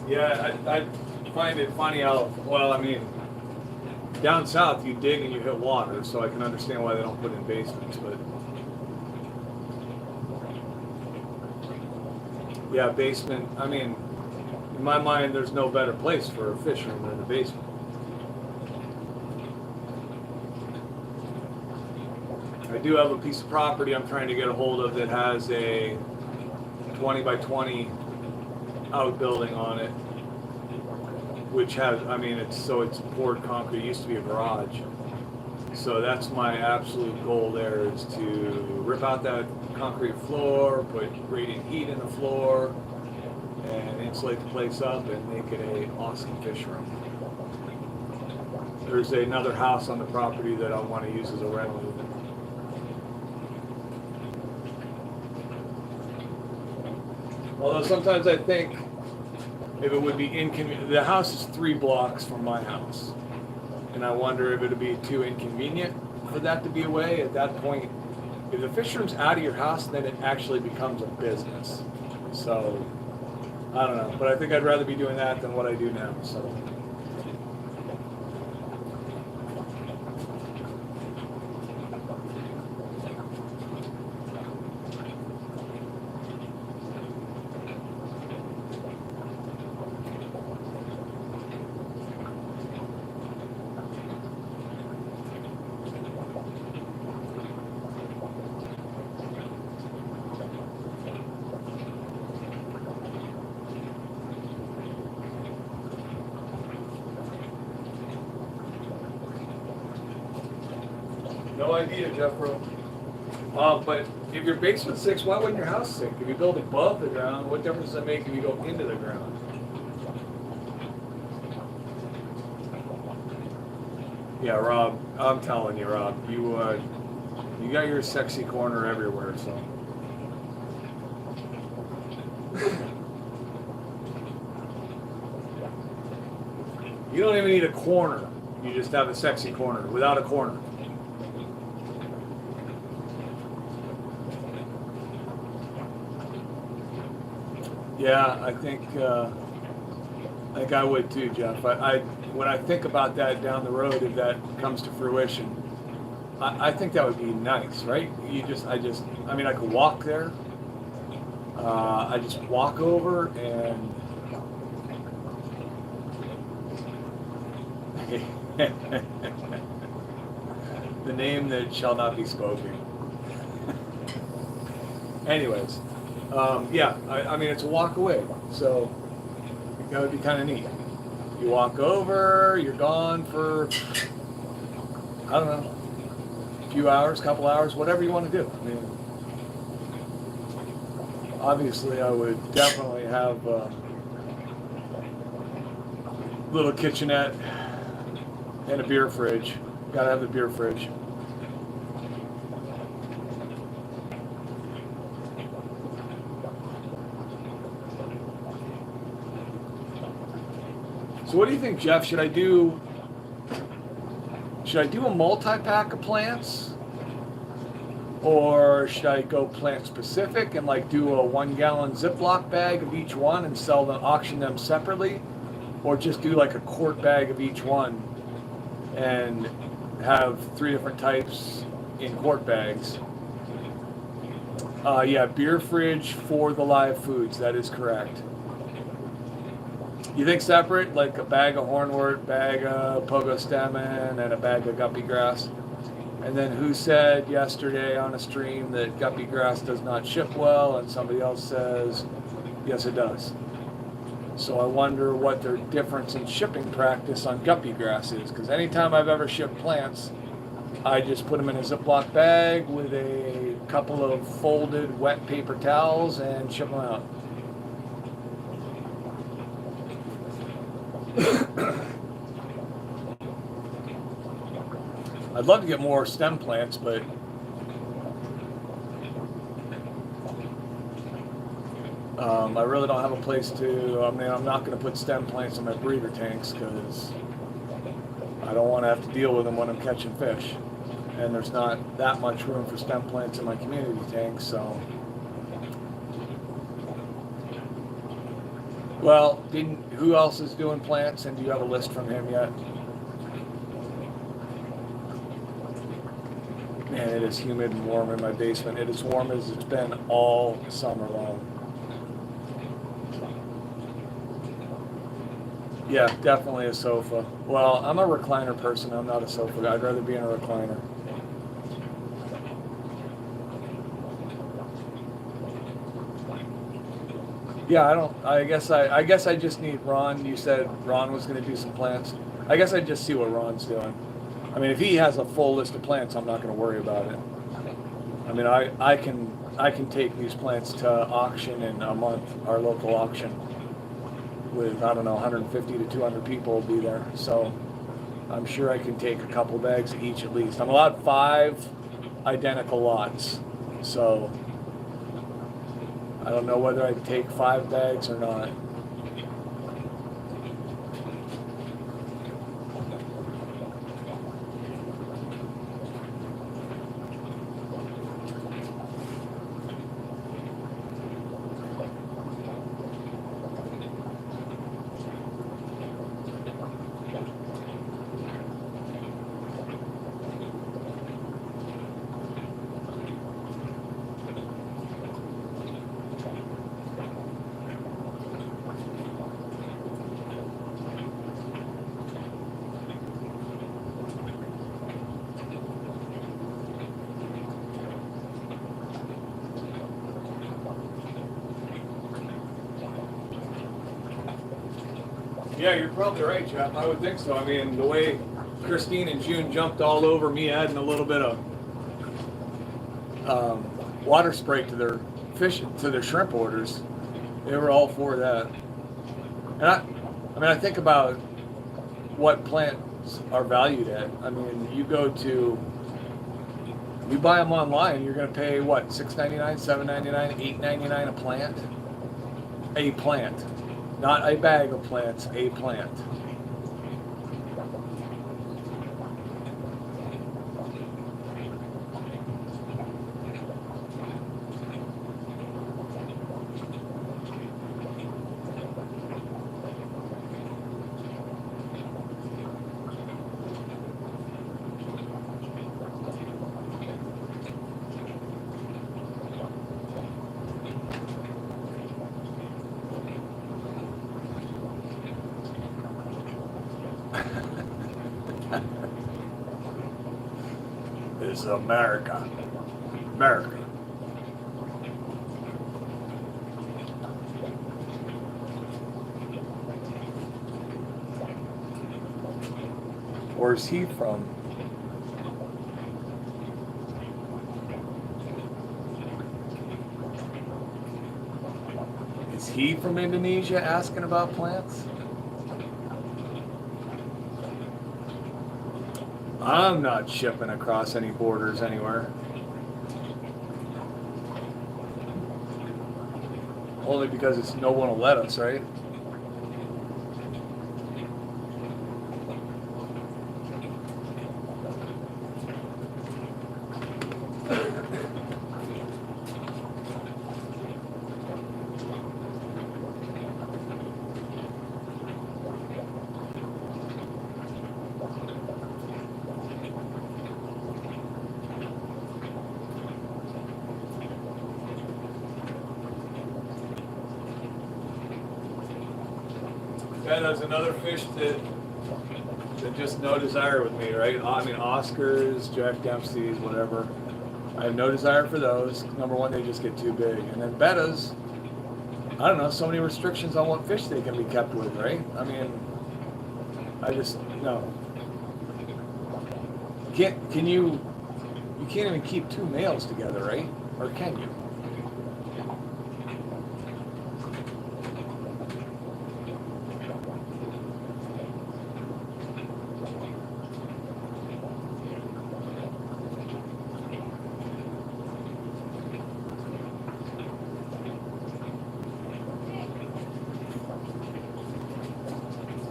Yeah, I find it funny how, well, I mean, down south you dig and you hit water, so I can understand why they don't put in basements, but yeah, basement, I mean, in my mind there's no better place for a fish room than the basement. I do have a piece of property I'm trying to get a hold of that has a 20 by 20 outbuilding on it, which has, I mean, it's poured concrete. It used to be a garage. So that's my absolute goal there, is to rip out that concrete floor, put radiant heat in the floor, and insulate the place up and make it an awesome fish room. There's another house on the property that I want to use as a rental. Although sometimes I think if it would be inconvenient, the house is 3 blocks from my house, and I wonder if it would be too inconvenient for that to be away. At that point, if the fish room's out of your house, then it actually becomes a business. So, I don't know, but I think I'd rather be doing that than what I do now, so. No idea, Jeffro. But if your basement's 6, why wouldn't your house sink? If you build above the ground, what difference does it make if you go into the ground? Yeah, Rob, I'm telling you, Rob, you got your sexy corner everywhere, so. You don't even need a corner. You just have a sexy corner without a corner. Yeah, I think I would too, Jeff. When I think about that down the road, if that comes to fruition, I think that would be nice, right? I mean, I could walk there. I just walk over and the name that shall not be spoken. Anyways. Yeah, I mean, it's a walk away, so that would be kind of neat. You walk over, you're gone for, I don't know, a few hours, couple hours, whatever you want to do. I mean, obviously I would definitely have a little kitchenette and a beer fridge. Gotta have the beer fridge. So what do you think, Jeff? Should I do a multi-pack of plants? Or should I go plant specific and like do a 1 gallon Ziploc bag of each one and sell them, auction them separately? Or just do like a quart bag of each one and have 3 different types in quart bags? Yeah, beer fridge for the live foods, that is correct. You think separate, like a bag of hornwort, bag of pogo stemon, and a bag of guppy grass? And then who said yesterday on a stream that guppy grass does not ship well, and somebody else says, yes it does. So I wonder what their difference in shipping practice on guppy grass is, because anytime I've ever shipped plants, I just put them in a Ziploc bag with a couple of folded wet paper towels and ship them out. I'd love to get more stem plants, but I really don't have a place to. I mean, I'm not going to put stem plants in my breeder tanks because I don't want to have to deal with them when I'm catching fish. And there's not that much room for stem plants in my community tanks, so. Well, who else is doing plants, and do you have a list from him yet? Man, it is humid and warm in my basement. It is warm as it's been all summer long. Yeah, definitely a sofa. Well, I'm a recliner person. I'm not a sofa guy. I'd rather be in a recliner. Yeah, I guess I just need Ron. You said Ron was going to do some plants. I guess I just see what Ron's doing. I mean, if he has a full list of plants, I'm not going to worry about it. I mean, I can take these plants to auction in a month, our local auction, with, I don't know, 150 to 200 people will be there. So I'm sure I can take a couple bags of each at least. I'm allowed 5 identical lots. So I don't know whether I'd take 5 bags or not. Yeah, you're probably right, Jeff. I would think so. I mean, the way Christine and June jumped all over me adding a little bit of water spray to their shrimp orders, they were all for that. And I think about what plants are valued at. I mean, you buy them online, you're going to pay what, $6.99, $7.99, $8.99 a plant? A plant. Not a bag of plants, a plant. This is America. America. Where's he from? Is he from Indonesia asking about plants? I'm not shipping across any borders anywhere. Only because no one will let us, right? Betta's another fish that just no desire with me, right? I mean, Oscars, Jack Dempsey's, whatever. I have no desire for those. Number one, they just get too big. And then Betta's, I don't know, so many restrictions on what fish they can be kept with, right? I mean, I just, no. You can't even keep two males together, right? Or can you?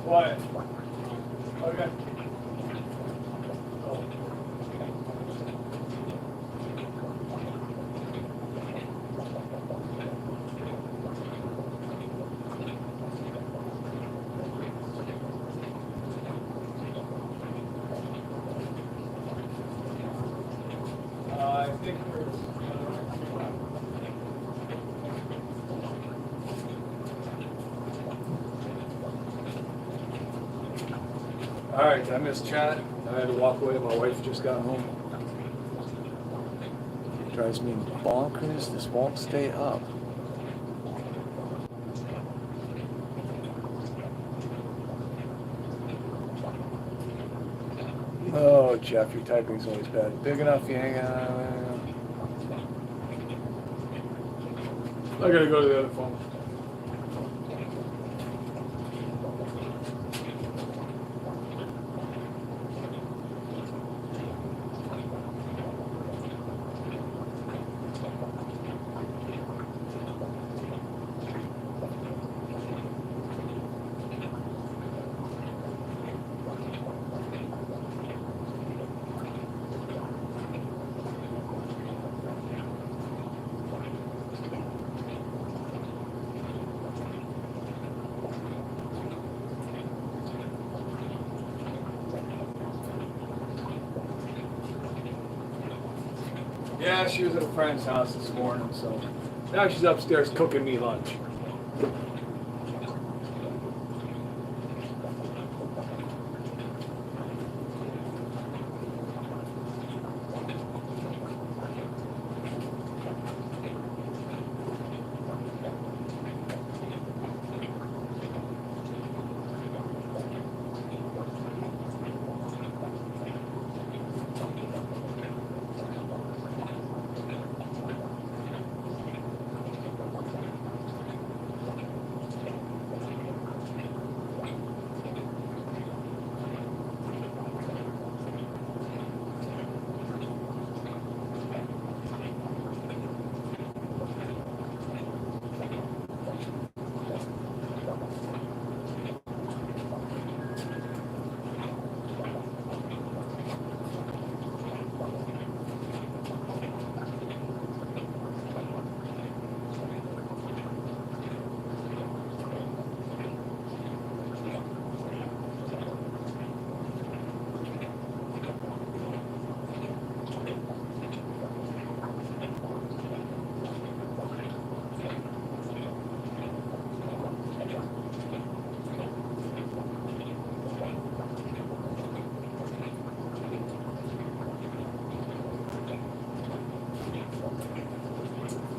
Quiet. Okay. I think there's. All right, I missed chat. I had to walk away. My wife just got home. It drives me bonkers. This won't stay up. Oh, Jeff, your typing's always bad. Big enough, you hang on. I gotta go to the other phone. Yeah, she was at a friend's house this morning, so now she's upstairs cooking me lunch.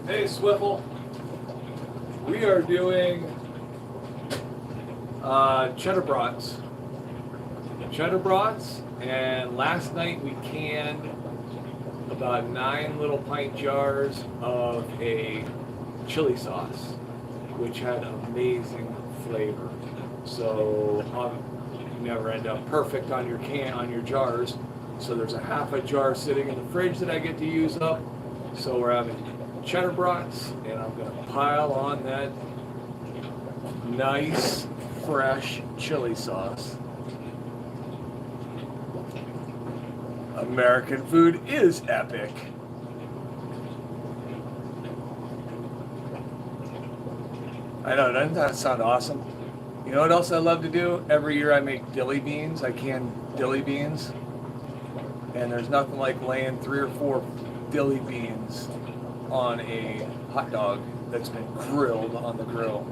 Hey, Swiffle. We are doing cheddar brats. Cheddar brats, and last night we canned about 9 little pint jars of a chili sauce, which had amazing flavor. So you never end up perfect on your jars. So there's a half a jar sitting in the fridge that I get to use up. So we're having cheddar brats, and I'm going to pile on that nice, fresh chili sauce. American food is epic. I know, doesn't that sound awesome? You know what else I love to do? Every year I make dilly beans. I can dilly beans. And there's nothing like laying 3 or 4 dilly beans on a hot dog that's been grilled on the grill.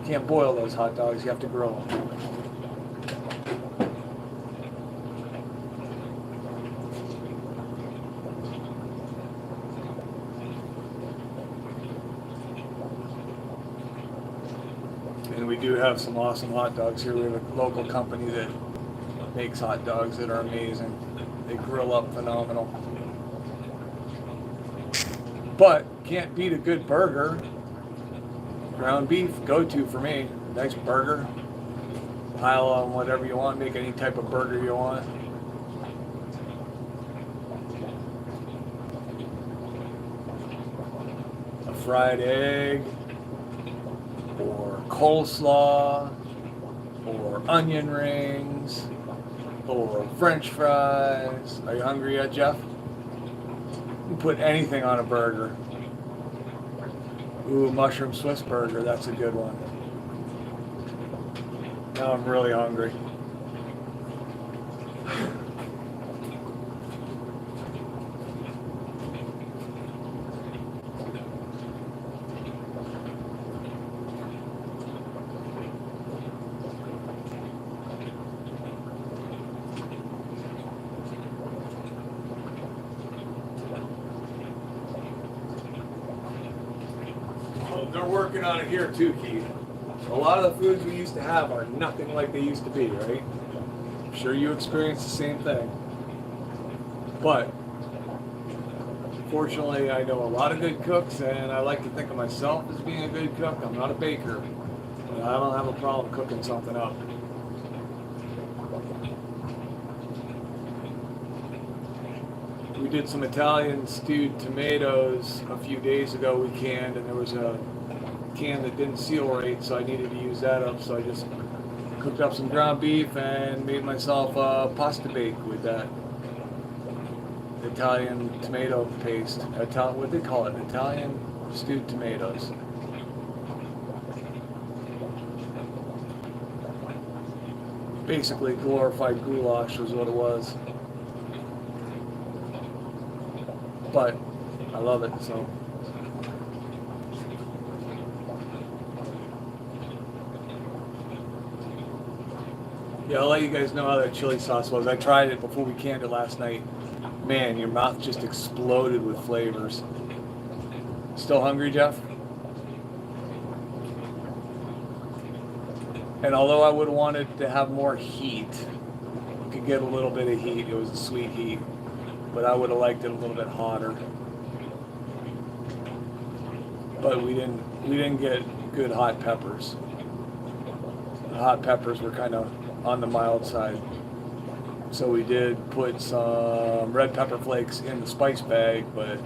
You can't boil those hot dogs, you have to grill them. And we do have some awesome hot dogs here. We have a local company that makes hot dogs that are amazing. They grill up phenomenal. But can't beat a good burger. Ground beef, go-to for me. Nice burger. Pile on whatever you want. Make any type of burger you want. A fried egg, or coleslaw, or onion rings, or French fries. Are you hungry yet, Jeff? You can put anything on a burger. Ooh, mushroom Swiss burger, that's a good one. Now I'm really hungry. They're working on it here too, Keith. A lot of the foods we used to have are nothing like they used to be, right? I'm sure you experienced the same thing. But fortunately, I know a lot of good cooks, and I like to think of myself as being a good cook. I'm not a baker, but I don't have a problem cooking something up. We did some Italian stewed tomatoes a few days ago. We canned, and there was a can that didn't seal right, so I needed to use that up. So I just cooked up some ground beef and made myself a pasta bake with that Italian tomato paste. What do they call it? Italian stewed tomatoes. Basically glorified goulash was what it was. But I love it, so. Yeah, I'll let you guys know how that chili sauce was. I tried it before we canned it last night. Man, your mouth just exploded with flavors. Still hungry, Jeff? And although I would have wanted to have more heat, you could get a little bit of heat. It was a sweet heat, but I would have liked it a little bit hotter. But we didn't get good hot peppers. The hot peppers were kind of on the mild side. So we did put some red pepper flakes in the spice bag, but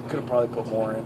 could have probably put more in.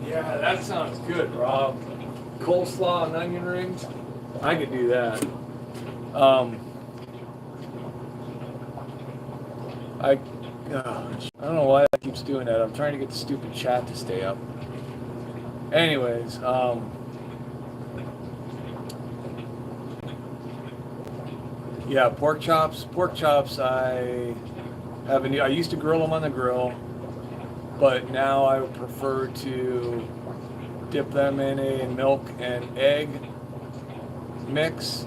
Yeah, that sounds good, Rob. Coleslaw and onion rings. I could do that. I don't know why that keeps doing that. I'm trying to get the stupid chat to stay up. Anyways, yeah, pork chops. Pork chops. I used to grill them on the grill, but now I would prefer to dip them in a milk and egg mix,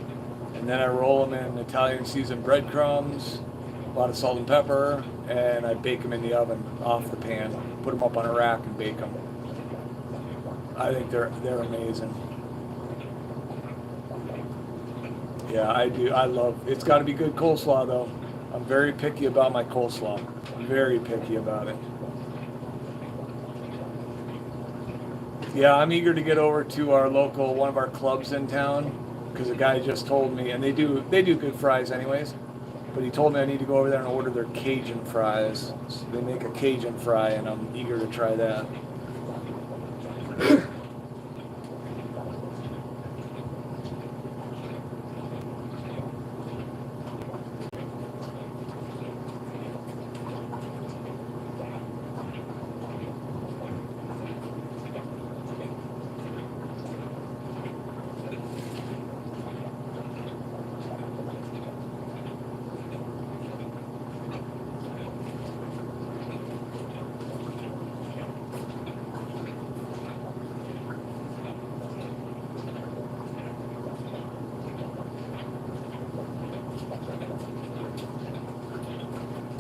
and then I roll them in Italian seasoned breadcrumbs, a lot of salt and pepper, and I bake them in the oven off the pan. Put them up on a rack and bake them. I think they're amazing. Yeah, I do. I love. It's got to be good coleslaw though. I'm very picky about my coleslaw. Very picky about it. Yeah, I'm eager to get over to our local, one of our clubs in town. because the guy just told me, and they do good fries anyways. But he told me I need to go over there and order their Cajun fries. So they make a Cajun fry, and I'm eager to try that.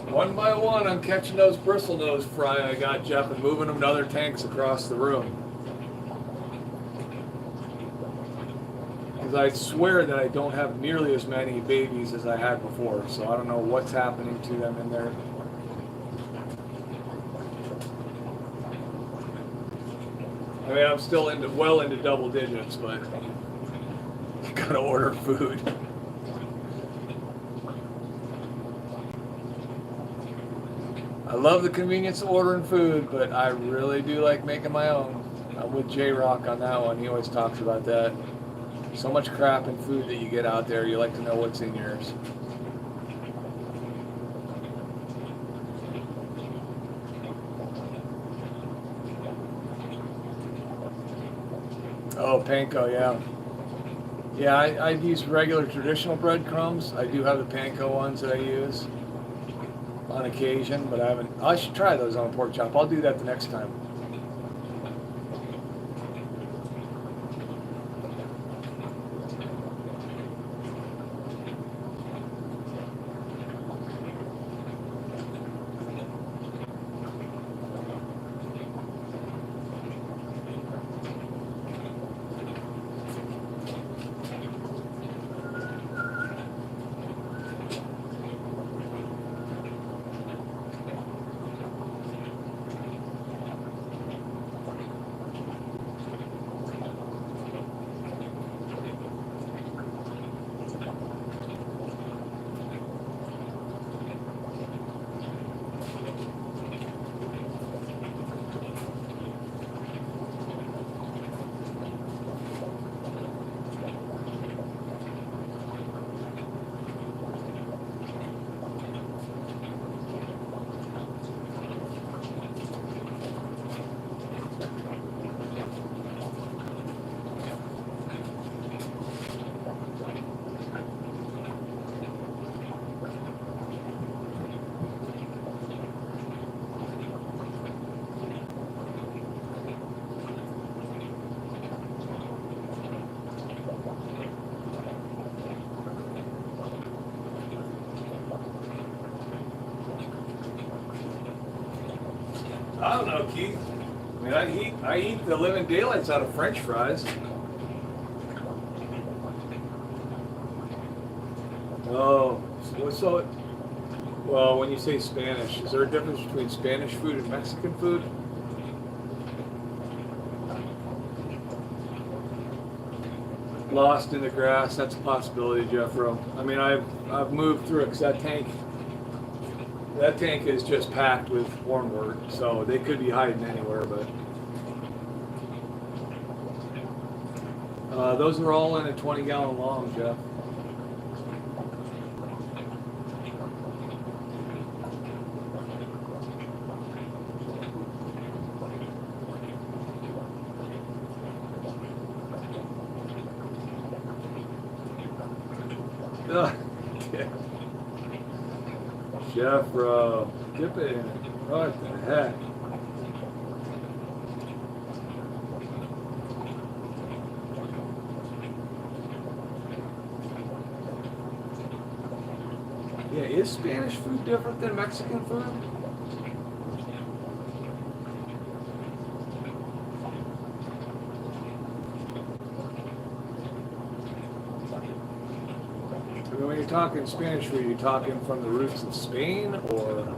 One by one, I'm catching those bristlenose fry I got, Jeff, and moving them to other tanks across the room. Because I swear that I don't have nearly as many babies as I had before, so I don't know what's happening to them in there. I mean, I'm still well into double digits, but you gotta order food. I love the convenience of ordering food, but I really do like making my own. I'm with J-Rock on that one. He always talks about that. So much crap and food that you get out there, you like to know what's in yours. Oh, panko, yeah. Yeah, I use regular traditional breadcrumbs. I do have the panko ones that I use on occasion, but I haven't. I should try those on a pork chop. I'll do that the next time. I don't know, Keith. I mean, I eat the living daylights out of French fries. Oh, so well, when you say Spanish, is there a difference between Spanish food and Mexican food? Lost in the grass, that's a possibility, Jeffro. I mean, I've moved through it because that tank is just packed with wormwood, so they could be hiding anywhere, but those are all in a 20-gallon long, Jeff. Yeah. Jeffro, dip it in. What the heck? Yeah, is Spanish food different than Mexican food? I mean, when you're talking Spanish food, you're talking from the roots of Spain, or?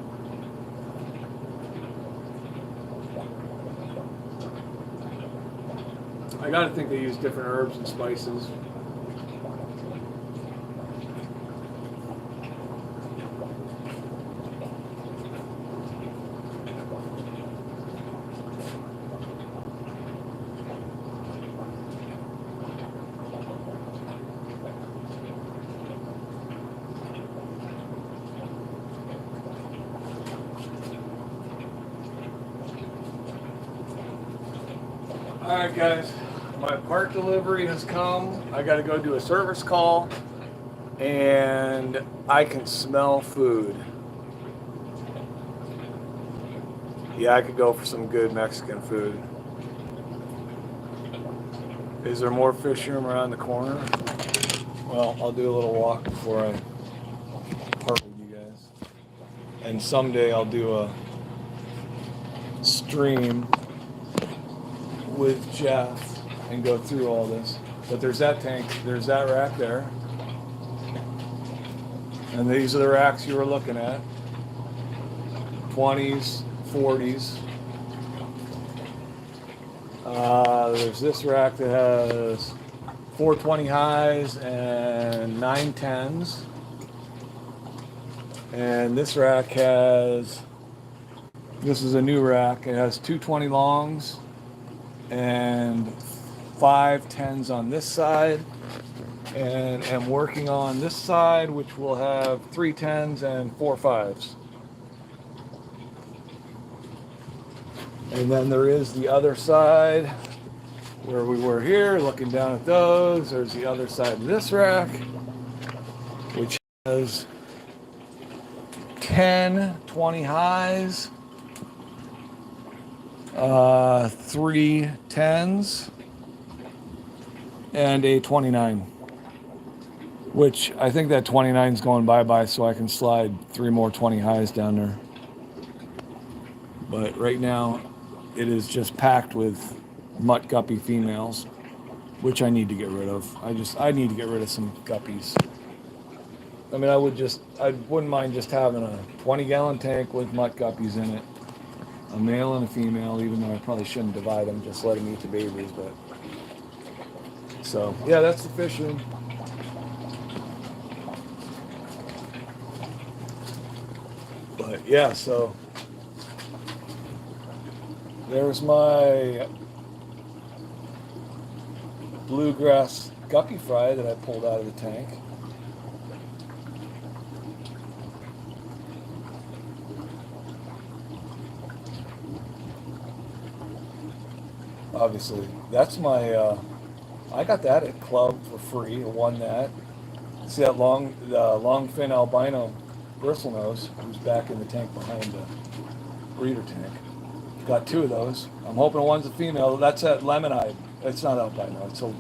I gotta think they use different herbs and spices. Alright guys, my part delivery has come. I gotta go do a service call and I can smell food. Yeah, I could go for some good Mexican food. Is there more fish room around the corner? Well, I'll do a little walk before I part with you guys. And someday I'll do a stream with Jeff and go through all this. But there's that tank, there's that rack there. And these are the racks you were looking at. 20s, 40s. There's this rack that has 420 highs and 910s. And this rack has, this is a new rack, it has 220 longs and 5 10s on this side, and I'm working on this side, which will have 3 10s and 4 5s. And then there is the other side where we were here looking down at those. There's the other side of this rack, which has 10 20 highs, 3 10s, and a 29, which I think that 29 is going bye-bye, so I can slide 3 more 20 highs down there. But right now it is just packed with mutt guppy females, which I need to get rid of. I need to get rid of some guppies. I mean, I wouldn't mind just having a 20-gallon tank with mutt guppies in it, a male and a female, even though I probably shouldn't divide them, just let them eat the babies. But so yeah, that's the fish room. But yeah, so there's my bluegrass guppy fry that I pulled out of the tank. Obviously, that's my, I got that at club for free. I won that. See that long fin albino bristlenose who's back in the tank behind the breeder tank. Got 2 of those. I'm hoping one's a female. That's a lemon-eyed. It's not albino. It's a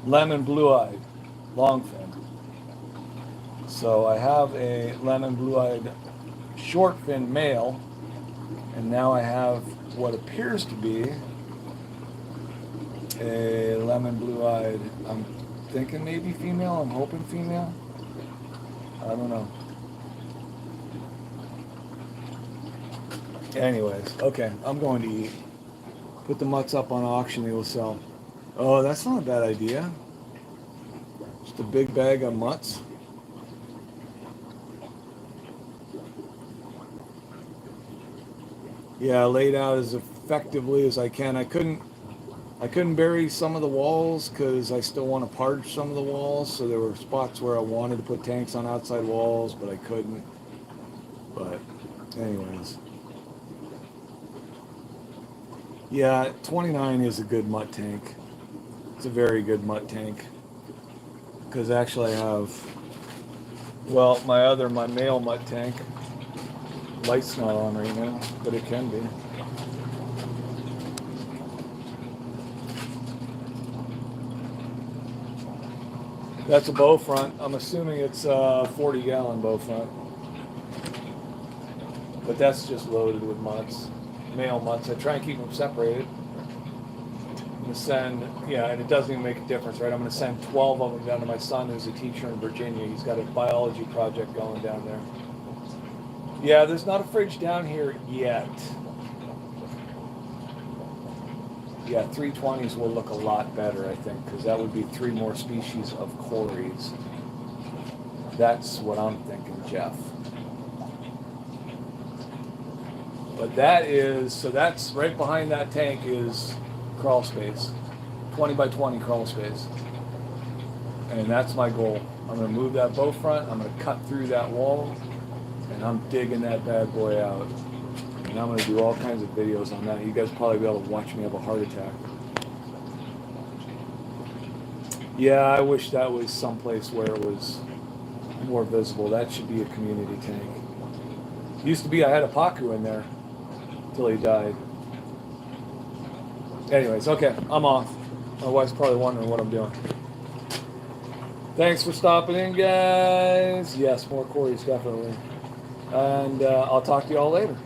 lemon blue-eyed long fin. So I have a lemon blue-eyed short fin male, and now I have what appears to be a lemon blue-eyed. I'm thinking maybe female. I'm hoping female. I don't know. Anyways, okay, I'm going to eat. Put the mutts up on auction, they will sell. Oh, that's not a bad idea. Just a big bag of mutts. Yeah, laid out as effectively as I can. I couldn't bury some of the walls because I still want to parge some of the walls. So there were spots where I wanted to put tanks on outside walls, but I couldn't. But anyways. Yeah, 29 is a good mutt tank. It's a very good mutt tank. Because actually I have, well, my male mutt tank. Light's not on right now, but it can be. That's a bow front. I'm assuming it's a 40-gallon bow front. But that's just loaded with mutts. Male mutts. I try and keep them separated. I'm going to send, yeah, and it doesn't even make a difference, right? I'm going to send 12 of them down to my son who's a teacher in Virginia. He's got a biology project going down there. Yeah, there's not a fridge down here yet. Yeah, 320s will look a lot better, I think, because that would be 3 more species of cories. That's what I'm thinking, Jeff. But that is, so that's right behind that tank is crawl space, 20 by 20 crawl space. And that's my goal. I'm going to move that bow front, I'm going to cut through that wall, and I'm digging that bad boy out. And I'm going to do all kinds of videos on that. You guys probably be able to watch me have a heart attack. Yeah, I wish that was someplace where it was more visible. That should be a community tank. Used to be, I had a Pacu in there till he died. Anyways, okay, I'm off. My wife's probably wondering what I'm doing. Thanks for stopping in, guys. Yes, more Corey's definitely. And I'll talk to you all later.